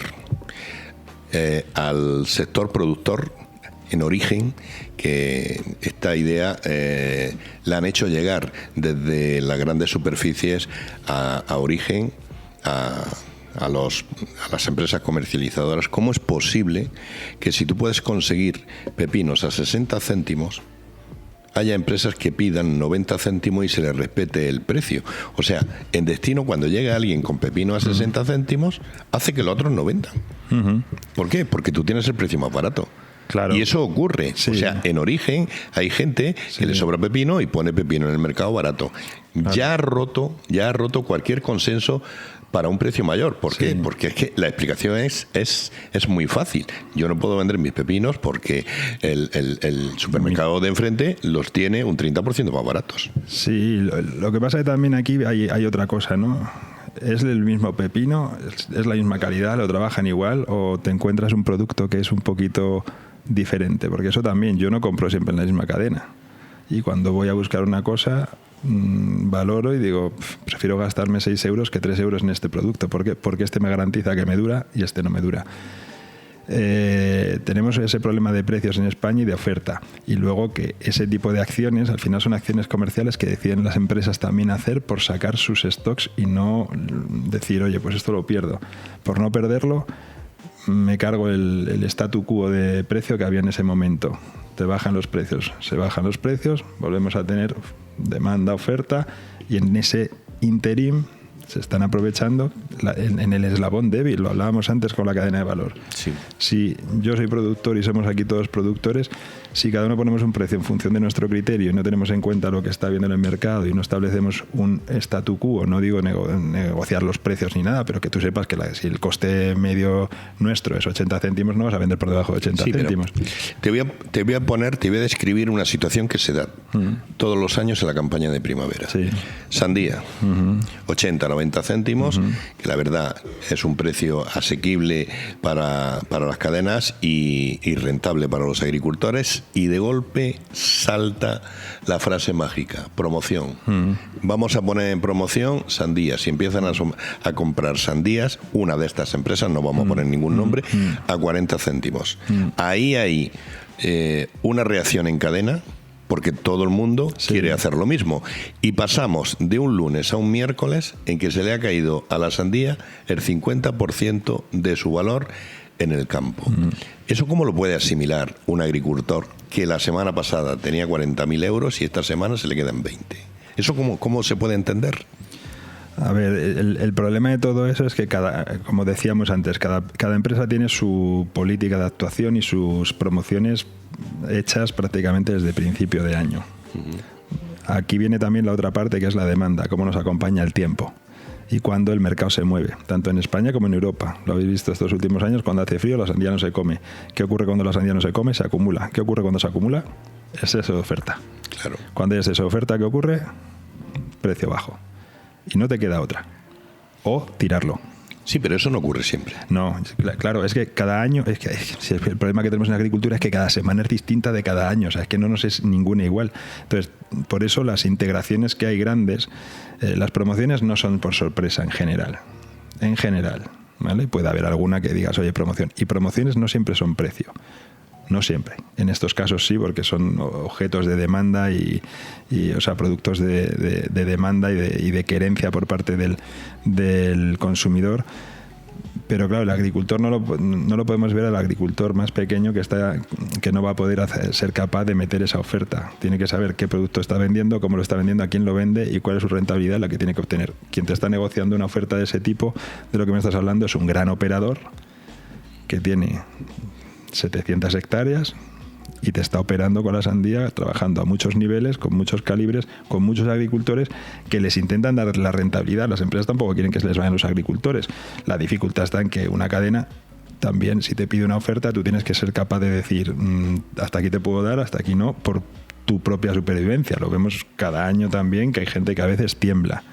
al sector productor en origen que esta idea la han hecho llegar desde las grandes superficies a origen, a las empresas comercializadoras? ¿Cómo es posible que si tú puedes conseguir pepinos a 60 céntimos haya empresas que pidan 90 céntimos y se les respete el precio? O sea, en destino, cuando llega alguien con pepino a 60 céntimos, hace que los otros no vendan. ¿Por qué? Porque tú tienes el precio más barato. Claro. Y eso ocurre. Sí. O sea, en origen hay gente que le sobra pepino y pone pepino en el mercado barato. Claro. Ya ha roto cualquier consenso para un precio mayor. ¿Por qué? Porque es que la explicación es muy fácil. Yo no puedo vender mis pepinos porque el supermercado de enfrente los tiene un 30% más baratos. Sí, lo que pasa es que también aquí hay otra cosa, ¿no? ¿Es el mismo pepino? ¿Es la misma calidad? ¿Lo trabajan igual? ¿O te encuentras un producto que es un poquito diferente? Porque eso también, yo no compro siempre en la misma cadena. Y cuando voy a buscar una cosa, valoro y digo, prefiero gastarme 6 euros que 3 euros en este producto. ¿Por qué? Porque este me garantiza que me dura y este no me dura. Tenemos ese problema de precios en España y de oferta, y luego que ese tipo de acciones al final son acciones comerciales que deciden las empresas también hacer por sacar sus stocks y no decir, oye, pues esto lo pierdo. Por no perderlo me cargo el statu quo de precio que había en ese momento. Te bajan los precios, se bajan los precios, volvemos a tener demanda, oferta, y en ese interim se están aprovechando en el eslabón débil. Lo hablábamos antes con la cadena de valor. Sí. Si yo soy productor y somos aquí todos productores, si cada uno ponemos un precio en función de nuestro criterio y no tenemos en cuenta lo que está viendo en el mercado y no establecemos un statu quo, no digo negociar los precios ni nada, pero que tú sepas que si el coste medio nuestro es 80 céntimos, no vas a vender por debajo de 80 céntimos. Te voy a describir una situación que se da todos los años en la campaña de primavera. Sí. Sandía, 80, 90 céntimos, que la verdad es un precio asequible para las cadenas y rentable para los agricultores, y de golpe salta la frase mágica, promoción. Vamos a poner en promoción sandías, y empiezan a comprar sandías, una de estas empresas, no vamos a poner ningún nombre, a 40 céntimos. Ahí hay una reacción en cadena, porque todo el mundo quiere hacer lo mismo. Y pasamos de un lunes a un miércoles en que se le ha caído a la sandía el 50% de su valor en el campo. ¿Eso cómo lo puede asimilar un agricultor que la semana pasada tenía 40.000 euros y esta semana se le quedan 20? ¿Eso cómo se puede entender? A ver, el problema de todo eso es que como decíamos antes, cada empresa tiene su política de actuación y sus promociones hechas prácticamente desde principio de año. Aquí viene también la otra parte, que es la demanda, cómo nos acompaña el tiempo y cuando el mercado se mueve, tanto en España como en Europa. Lo habéis visto estos últimos años, cuando hace frío la sandía no se come. ¿Qué ocurre cuando la sandía no se come? Se acumula. ¿Qué ocurre cuando se acumula? Exceso de oferta. Claro. Cuando hay exceso de oferta, ¿qué ocurre? Precio bajo. Y no te queda otra. O tirarlo. Sí, pero eso no ocurre siempre. No, claro, es que cada año, el problema que tenemos en la agricultura es que cada semana es distinta de cada año, o sea, es que no nos es ninguna igual. Entonces, por eso las integraciones que hay grandes, las promociones no son por sorpresa en general, ¿vale? Puede haber alguna que digas, oye, promoción. Y promociones no siempre son precio. No siempre. En estos casos sí, porque son objetos de demanda y o sea, productos de demanda y de querencia por parte del consumidor. Pero claro, el agricultor no lo podemos ver al agricultor más pequeño que no va a poder ser capaz de meter esa oferta. Tiene que saber qué producto está vendiendo, cómo lo está vendiendo, a quién lo vende y cuál es su rentabilidad, la que tiene que obtener. Quien te está negociando una oferta de ese tipo, de lo que me estás hablando, es un gran operador que tiene 700 hectáreas y te está operando con la sandía, trabajando a muchos niveles, con muchos calibres, con muchos agricultores que les intentan dar la rentabilidad. Las empresas tampoco quieren que se les vayan los agricultores. La dificultad está en que una cadena también, si te pide una oferta, tú tienes que ser capaz de decir hasta aquí te puedo dar, hasta aquí no, por tu propia supervivencia. Lo vemos cada año también, que hay gente que a veces tiembla,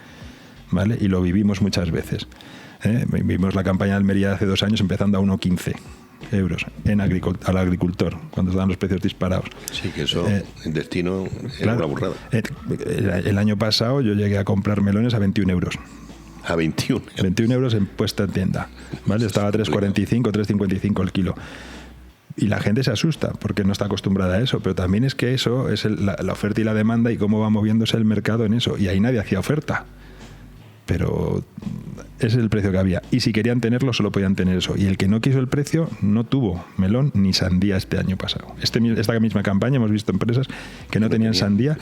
¿vale? Y lo vivimos muchas veces. Vimos la campaña de Almería de hace 2 años empezando a 1,15 euros al agricultor, cuando estaban los precios disparados. Sí, que eso en destino era claro, una burrada. El año pasado yo llegué a comprar melones a 21 euros. A 21. 21 euros en puesta en tienda, ¿vale? Estaba a 3,45, 3,55 el kilo. Y la gente se asusta porque no está acostumbrada a eso, pero también es que eso es la oferta y la demanda y cómo va moviéndose el mercado en eso. Y ahí nadie hacía oferta, pero ese es el precio que había. Y si querían tenerlo, solo podían tener eso. Y el que no quiso el precio no tuvo melón ni sandía este año pasado. Esta misma campaña hemos visto empresas que no tenían sandía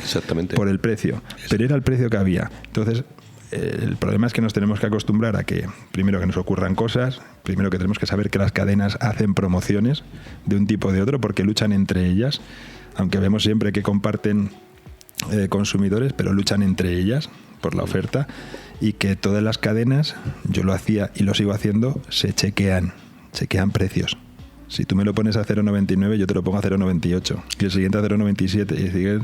por el precio, pero era el precio que había. Entonces, el problema es que nos tenemos que acostumbrar a que, primero, que nos ocurran cosas, primero que tenemos que saber que las cadenas hacen promociones de un tipo o de otro porque luchan entre ellas, aunque vemos siempre que comparten consumidores, pero luchan entre ellas por la oferta, y que todas las cadenas, yo lo hacía y lo sigo haciendo, se chequean precios. Si tú me lo pones a 0,99, yo te lo pongo a 0,98 y el siguiente a 0,97 y sigue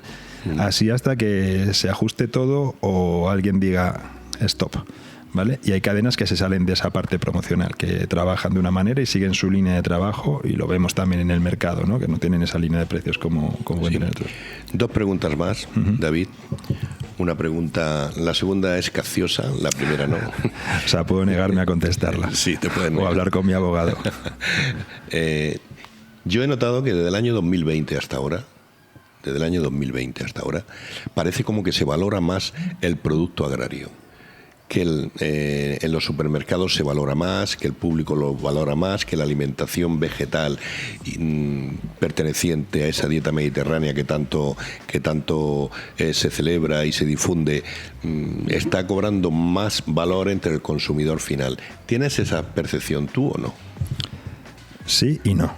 así hasta que se ajuste todo o alguien diga stop, ¿vale? Y hay cadenas que se salen de esa parte promocional, que trabajan de una manera y siguen su línea de trabajo, y lo vemos también en el mercado, ¿no? Que no tienen esa línea de precios como pueden tener otros. 2 preguntas más, David. Una pregunta, la segunda es capciosa, la primera no. O sea, puedo negarme a contestarla. Sí, te puedes negar. O hablar con mi abogado. Yo he notado que desde el año 2020 hasta ahora, parece como que se valora más el producto agrario. Que en los supermercados se valora más, que el público lo valora más, que la alimentación vegetal perteneciente a esa dieta mediterránea que tanto se celebra y se difunde está cobrando más valor entre el consumidor final. ¿Tienes esa percepción tú o no? Sí y no.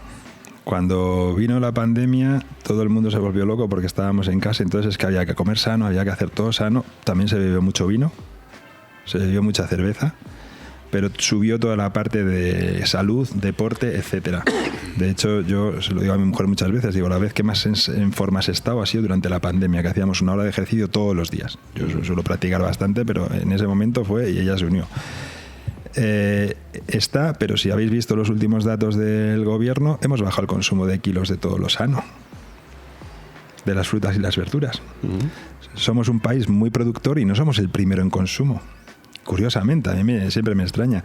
Cuando vino la pandemia, todo el mundo se volvió loco porque estábamos en casa, entonces es que había que comer sano, había que hacer todo sano. También se bebió mucho vino, se bebió mucha cerveza, pero subió toda la parte de salud, deporte, etcétera. De hecho, yo se lo digo a mi mujer muchas veces, digo, la vez que más en forma has estado ha sido durante la pandemia, que hacíamos 1 hora de ejercicio todos los días. Yo suelo practicar bastante, pero en ese momento fue y ella se unió. Pero si habéis visto los últimos datos del gobierno, hemos bajado el consumo de kilos de todo lo sano, de las frutas y las verduras. Somos un país muy productor y no somos el primero en consumo. Curiosamente, a mí siempre me extraña.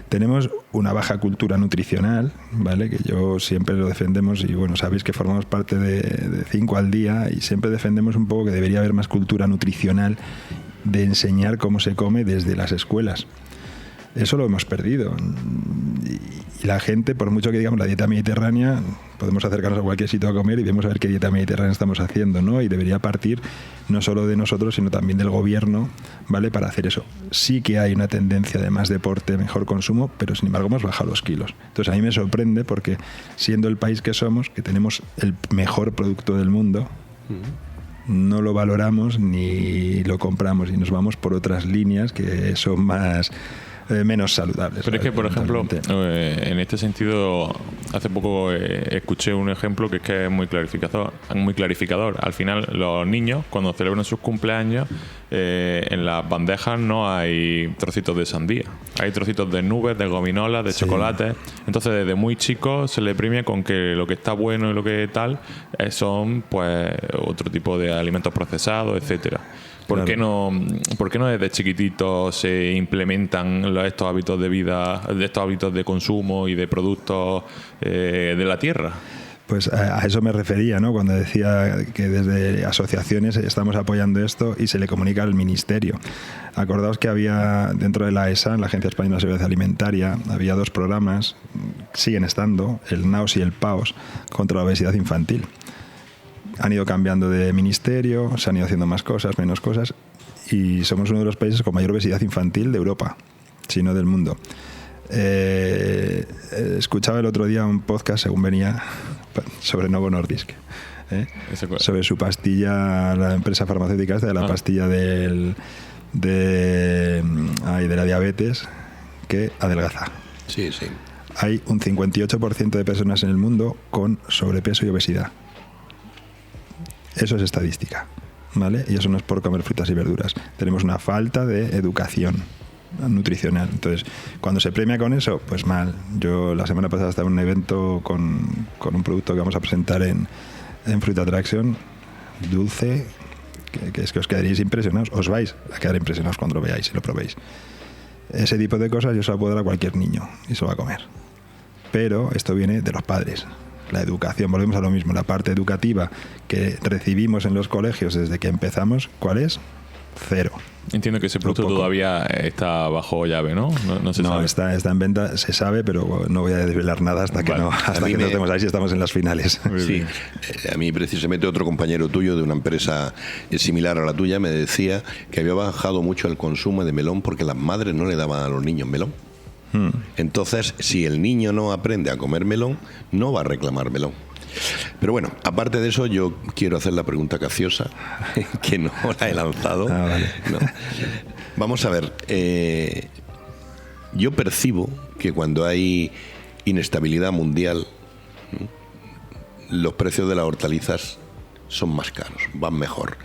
Tenemos una baja cultura nutricional, ¿vale? Que yo siempre lo defendemos y bueno, sabéis que formamos parte de 5 al día y siempre defendemos un poco que debería haber más cultura nutricional de enseñar cómo se come desde las escuelas. Eso lo hemos perdido. Y la gente, por mucho que digamos la dieta mediterránea, podemos acercarnos a cualquier sitio a comer y vamos a ver qué dieta mediterránea estamos haciendo, ¿no? Y debería partir no solo de nosotros, sino también del gobierno, ¿vale? Para hacer eso. Sí que hay una tendencia de más deporte, mejor consumo, pero sin embargo hemos bajado los kilos. Entonces a mí me sorprende porque siendo el país que somos, que tenemos el mejor producto del mundo, no lo valoramos ni lo compramos y nos vamos por otras líneas que son menos saludables. Pero es que, por ejemplo, en este sentido, hace poco escuché un ejemplo que es muy clarificador. Al final, los niños, cuando celebran sus cumpleaños, en las bandejas no hay trocitos de sandía. Hay trocitos de nubes, de gominolas, de chocolate. Entonces, desde muy chico se le premia con que lo que está bueno y lo que tal son pues otro tipo de alimentos procesados, etcétera. ¿Por qué no desde chiquititos se implementan estos hábitos de vida, estos hábitos de consumo y de productos de la tierra? Pues a eso me refería, ¿no? Cuando decía que desde asociaciones estamos apoyando esto y se le comunica al Ministerio. Acordaos que había dentro de la ESA, la Agencia Española de Seguridad Alimentaria, había 2 programas, siguen estando, el NAOS y el PAOS, contra la obesidad infantil. Han ido cambiando de ministerio, se han ido haciendo más cosas, menos cosas, y somos uno de los países con mayor obesidad infantil de Europa, si no del mundo. Escuchaba el otro día un podcast, según venía, sobre Novo Nordisk. Sobre su pastilla, la empresa farmacéutica esta, de la pastilla de la diabetes, que adelgaza. Sí, sí. Hay un 58% de personas en el mundo con sobrepeso y obesidad. Eso es estadística, ¿vale? Y eso no es por comer frutas y verduras. Tenemos una falta de educación nutricional. Entonces, cuando se premia con eso, pues mal. Yo la semana pasada estaba en un evento con un producto que vamos a presentar en Fruit Attraction, dulce, que es que os quedaréis impresionados. Os vais a quedar impresionados cuando lo veáis y lo probéis. Ese tipo de cosas yo se lo puedo dar a cualquier niño y se lo va a comer. Pero esto viene de los padres. La educación, volvemos a lo mismo. La parte educativa que recibimos en los colegios desde que empezamos, ¿cuál es? Cero. Entiendo que ese producto todavía está bajo llave, ¿no? No se sabe. Está en venta, se sabe, pero no voy a desvelar nada hasta que no estemos ahí, si estamos en las finales. Sí, a mí precisamente otro compañero tuyo de una empresa similar a la tuya me decía que había bajado mucho el consumo de melón porque las madres no le daban a los niños melón. Entonces, si el niño no aprende a comer melón, no va a reclamar melón. Pero bueno, aparte de eso, yo quiero hacer la pregunta capciosa, que no la he lanzado. Vale. No. Vamos a ver, yo percibo que cuando hay inestabilidad mundial, los precios de las hortalizas son más caros, van mejor.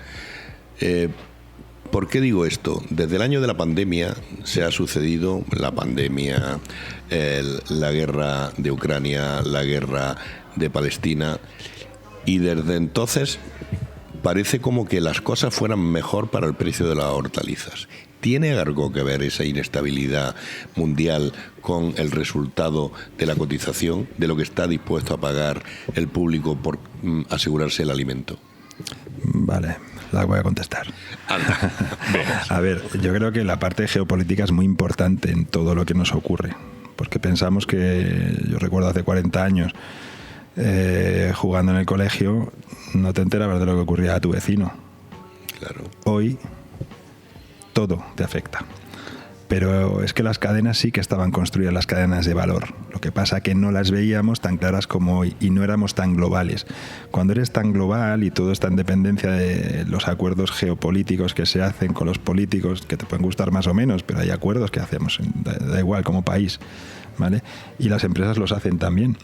¿Por qué digo esto? Desde el año de la pandemia se ha sucedido la pandemia, la guerra de Ucrania, la guerra de Palestina, y desde entonces parece como que las cosas fueran mejor para el precio de las hortalizas. ¿Tiene algo que ver esa inestabilidad mundial con el resultado de la cotización, de lo que está dispuesto a pagar el público por asegurarse el alimento? Vale, la voy a contestar. A ver, yo creo que la parte geopolítica es muy importante en todo lo que nos ocurre, porque pensamos que, yo recuerdo hace 40 años, jugando en el colegio, no te enterabas de lo que ocurría a tu vecino. Claro. Hoy todo te afecta. Pero es que las cadenas sí que estaban construidas, las cadenas de valor. Lo que pasa que no las veíamos tan claras como hoy y no éramos tan globales. Cuando eres tan global y todo está en dependencia de los acuerdos geopolíticos que se hacen con los políticos, que te pueden gustar más o menos, pero hay acuerdos que hacemos, da igual, como país, ¿vale? Y las empresas los hacen también.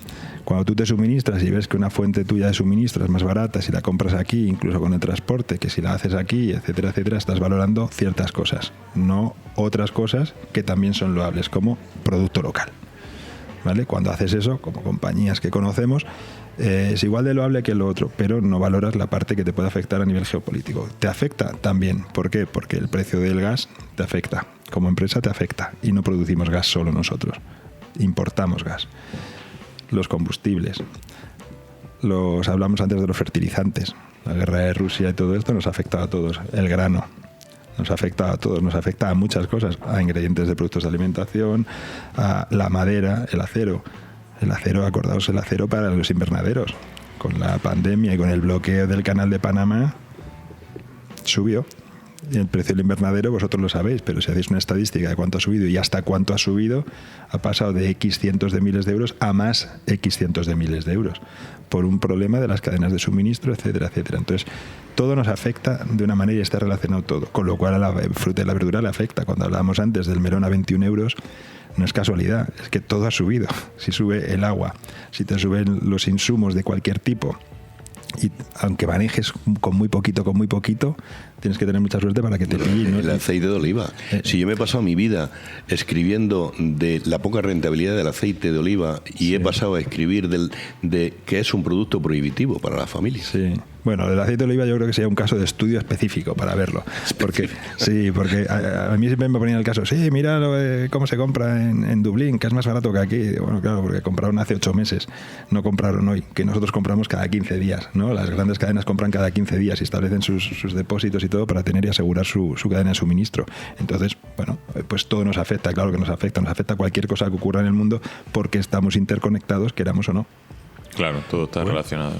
Cuando tú te suministras y ves que una fuente tuya de suministro es más barata si la compras aquí, incluso con el transporte, que si la haces aquí, etcétera, etcétera, estás valorando ciertas cosas, no otras cosas que también son loables, como producto local, ¿vale? Cuando haces eso, como compañías que conocemos, es igual de loable que lo otro, pero no valoras la parte que te puede afectar a nivel geopolítico. ¿Te afecta? También. ¿Por qué? Porque el precio del gas te afecta. Como empresa te afecta y no producimos gas solo nosotros. Importamos gas. Los combustibles. Hablamos antes de los fertilizantes. La guerra de Rusia y todo esto nos afecta a todos. El grano nos afecta a todos, nos afecta a muchas cosas, a ingredientes de productos de alimentación, a la madera, el acero. El acero, acordaos, el acero para los invernaderos. Con la pandemia y con el bloqueo del canal de Panamá, subió. Y el precio del invernadero vosotros lo sabéis, pero si hacéis una estadística de cuánto ha subido y hasta cuánto ha subido, ha pasado de X cientos de miles de euros a más X cientos de miles de euros por un problema de las cadenas de suministro, etcétera, etcétera. Entonces, todo nos afecta de una manera y está relacionado todo, con lo cual a la fruta y la verdura le afecta. Cuando hablábamos antes del melón a 21 euros, no es casualidad, es que todo ha subido. Si sube el agua, si te suben los insumos de cualquier tipo, y aunque manejes con muy poquito, tienes que tener mucha suerte para que te pille, ¿no? El aceite de oliva. Si yo me he pasado mi vida escribiendo de la poca rentabilidad del aceite de oliva y sí, he pasado a escribir de que es un producto prohibitivo para la familia. Sí. Bueno, el aceite de oliva yo creo que sería un caso de estudio específico para verlo. Porque a mí siempre me ponían el caso, sí, mira cómo se compra en Dublín, que es más barato que aquí. Bueno, claro, porque compraron hace 8 meses, no compraron hoy, que nosotros compramos cada 15 días, ¿no? Las grandes cadenas compran cada 15 días y establecen sus depósitos y todo para tener y asegurar su cadena de suministro. Entonces, bueno, pues todo nos afecta, claro que nos afecta cualquier cosa que ocurra en el mundo porque estamos interconectados, queramos o no. Claro, todo está relacionado.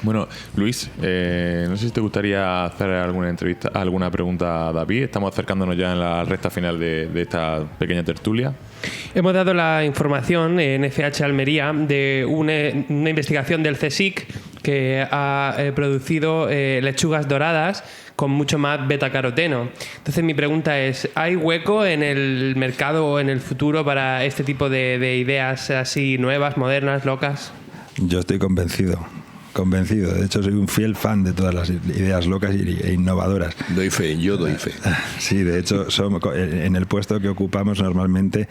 Bueno, Luis, no sé si te gustaría hacer alguna pregunta a David. Estamos acercándonos ya en la recta final de esta pequeña tertulia. Hemos dado la información en FH Almería de una investigación del CSIC que ha producido lechugas doradas con mucho más betacaroteno. Entonces mi pregunta es, ¿hay hueco en el mercado o en el futuro para este tipo de ideas así nuevas, modernas, locas? Yo estoy convencido. De hecho, soy un fiel fan de todas las ideas locas e innovadoras. Yo doy fe. Sí, de hecho, en el puesto que ocupamos normalmente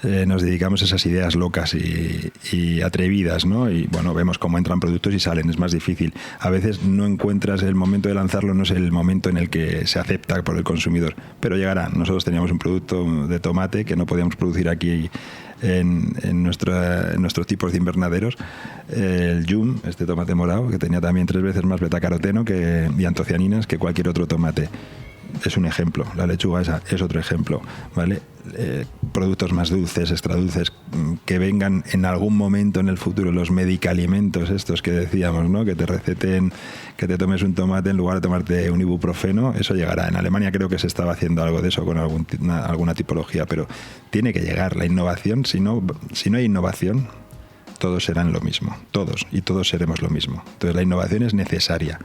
nos dedicamos a esas ideas locas y atrevidas, ¿no? Y bueno, vemos cómo entran productos y salen, es más difícil. A veces no encuentras el momento de lanzarlo, no es el momento en el que se acepta por el consumidor, pero llegará. Nosotros teníamos un producto de tomate que no podíamos producir aquí en nuestros tipos de invernaderos, el Yum, este tomate morado, que tenía también 3 veces más betacaroteno y antocianinas que cualquier otro tomate. Es un ejemplo, la lechuga esa es otro ejemplo, ¿vale? Productos más dulces, extra dulces, que vengan en algún momento en el futuro, los medicamentos estos que decíamos, ¿no? Que te receten que te tomes un tomate en lugar de tomarte un ibuprofeno, eso llegará. En Alemania creo que se estaba haciendo algo de eso con alguna tipología, pero tiene que llegar la innovación. Si no hay innovación, todos serán lo mismo, todos seremos lo mismo. Entonces la innovación es necesaria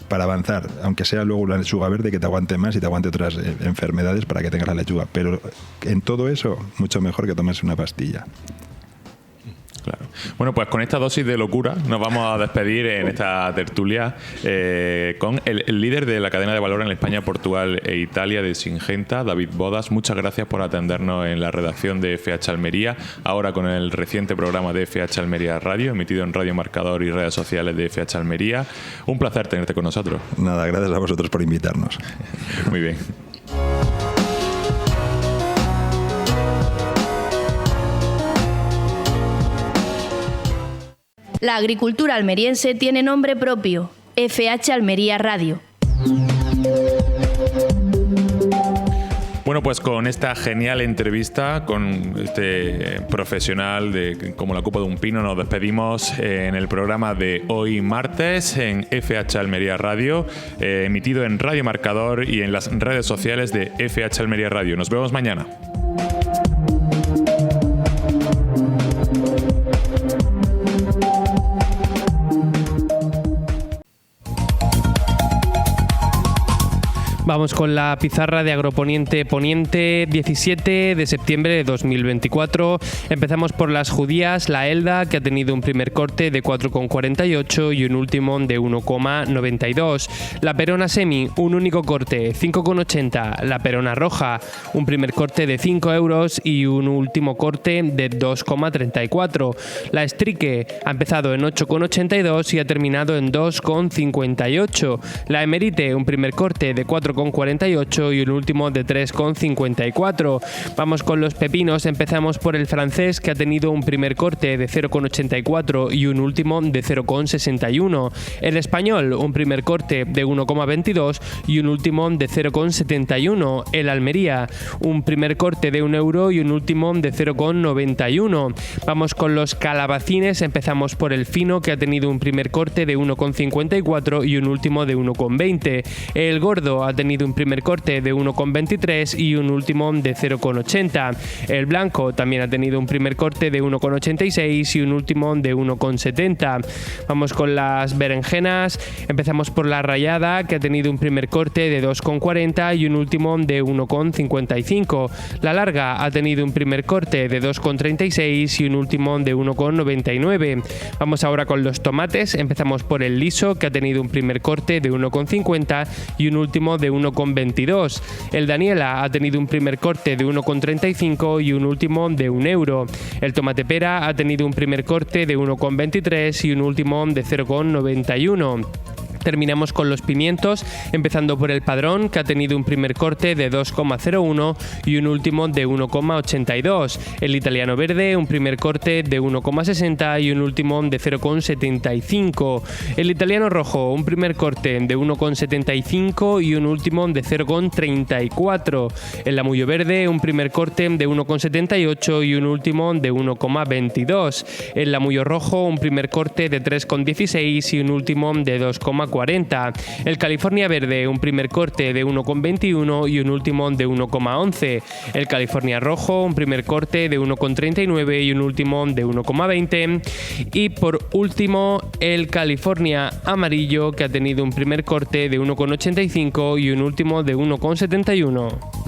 para avanzar, aunque sea luego una lechuga verde que te aguante más y te aguante otras enfermedades para que tengas la lechuga, pero en todo eso mucho mejor que tomarse una pastilla. Claro. Bueno, pues con esta dosis de locura nos vamos a despedir en esta tertulia con el líder de la cadena de valor en España, Portugal e Italia de Syngenta, David Bodas. Muchas gracias por atendernos en la redacción de FH Almería, ahora con el reciente programa de FH Almería Radio, emitido en Radio Marcador y redes sociales de FH Almería. Un placer tenerte con nosotros. Nada, gracias a vosotros por invitarnos. Muy bien. La agricultura almeriense tiene nombre propio, FH Almería Radio. Bueno, pues con esta genial entrevista con este profesional como la copa de un pino nos despedimos en el programa de hoy martes en FH Almería Radio, emitido en Radio Marcador y en las redes sociales de FH Almería Radio. Nos vemos mañana. Vamos con la pizarra de Agroponiente Poniente, 17 de septiembre de 2024. Empezamos por las judías, la Elda, que ha tenido un primer corte de 4,48 y un último de 1,92. La Perona Semi, un único corte, 5,80. La Perona Roja, un primer corte de 5 euros y un último corte de 2,34. La Estrique ha empezado en 8,82 y ha terminado en 2,58. La Emerite, un primer corte de 4,48 y un último de 3,54. Vamos con los pepinos. Empezamos por el francés, que ha tenido un primer corte de 0,84 y un último de 0,61. El español, un primer corte de 1,22 y un último de 0,71. El Almería, un primer corte de 1 euro y un último de 0,91. Vamos con los calabacines. Empezamos por el fino, que ha tenido un primer corte de 1,54 y un último de 1,20. El gordo ha tenido un primer corte de 1,23 y un último de 0,80. El blanco también ha tenido un primer corte de 1,86 y un último de 1,70. Vamos con las berenjenas. Empezamos por la rallada, que ha tenido un primer corte de 2,40 y un último de 1,55. La larga ha tenido un primer corte de 2,36 y un último de 1,99. Vamos ahora con los tomates. Empezamos por el liso, que ha tenido un primer corte de 1,50 y un último de 1,22. El Daniela ha tenido un primer corte de 1,35 y un último de 1 euro. El tomate pera ha tenido un primer corte de 1,23 y un último de 0,91. Terminamos con los pimientos, empezando por el Padrón, que ha tenido un primer corte de 2,01 y un último de 1,82. El Italiano Verde, un primer corte de 1,60 y un último de 0,75. El Italiano Rojo, un primer corte de 1,75 y un último de 0,34. El Lamuyo Verde, un primer corte de 1,78 y un último de 1,22. El Lamuyo Rojo, un primer corte de 3,16 y un último de 2,40. El California Verde, un primer corte de 1,21 y un último de 1,11. El California Rojo, un primer corte de 1,39 y un último de 1,20. Y por último, el California Amarillo, que ha tenido un primer corte de 1,85 y un último de 1,71.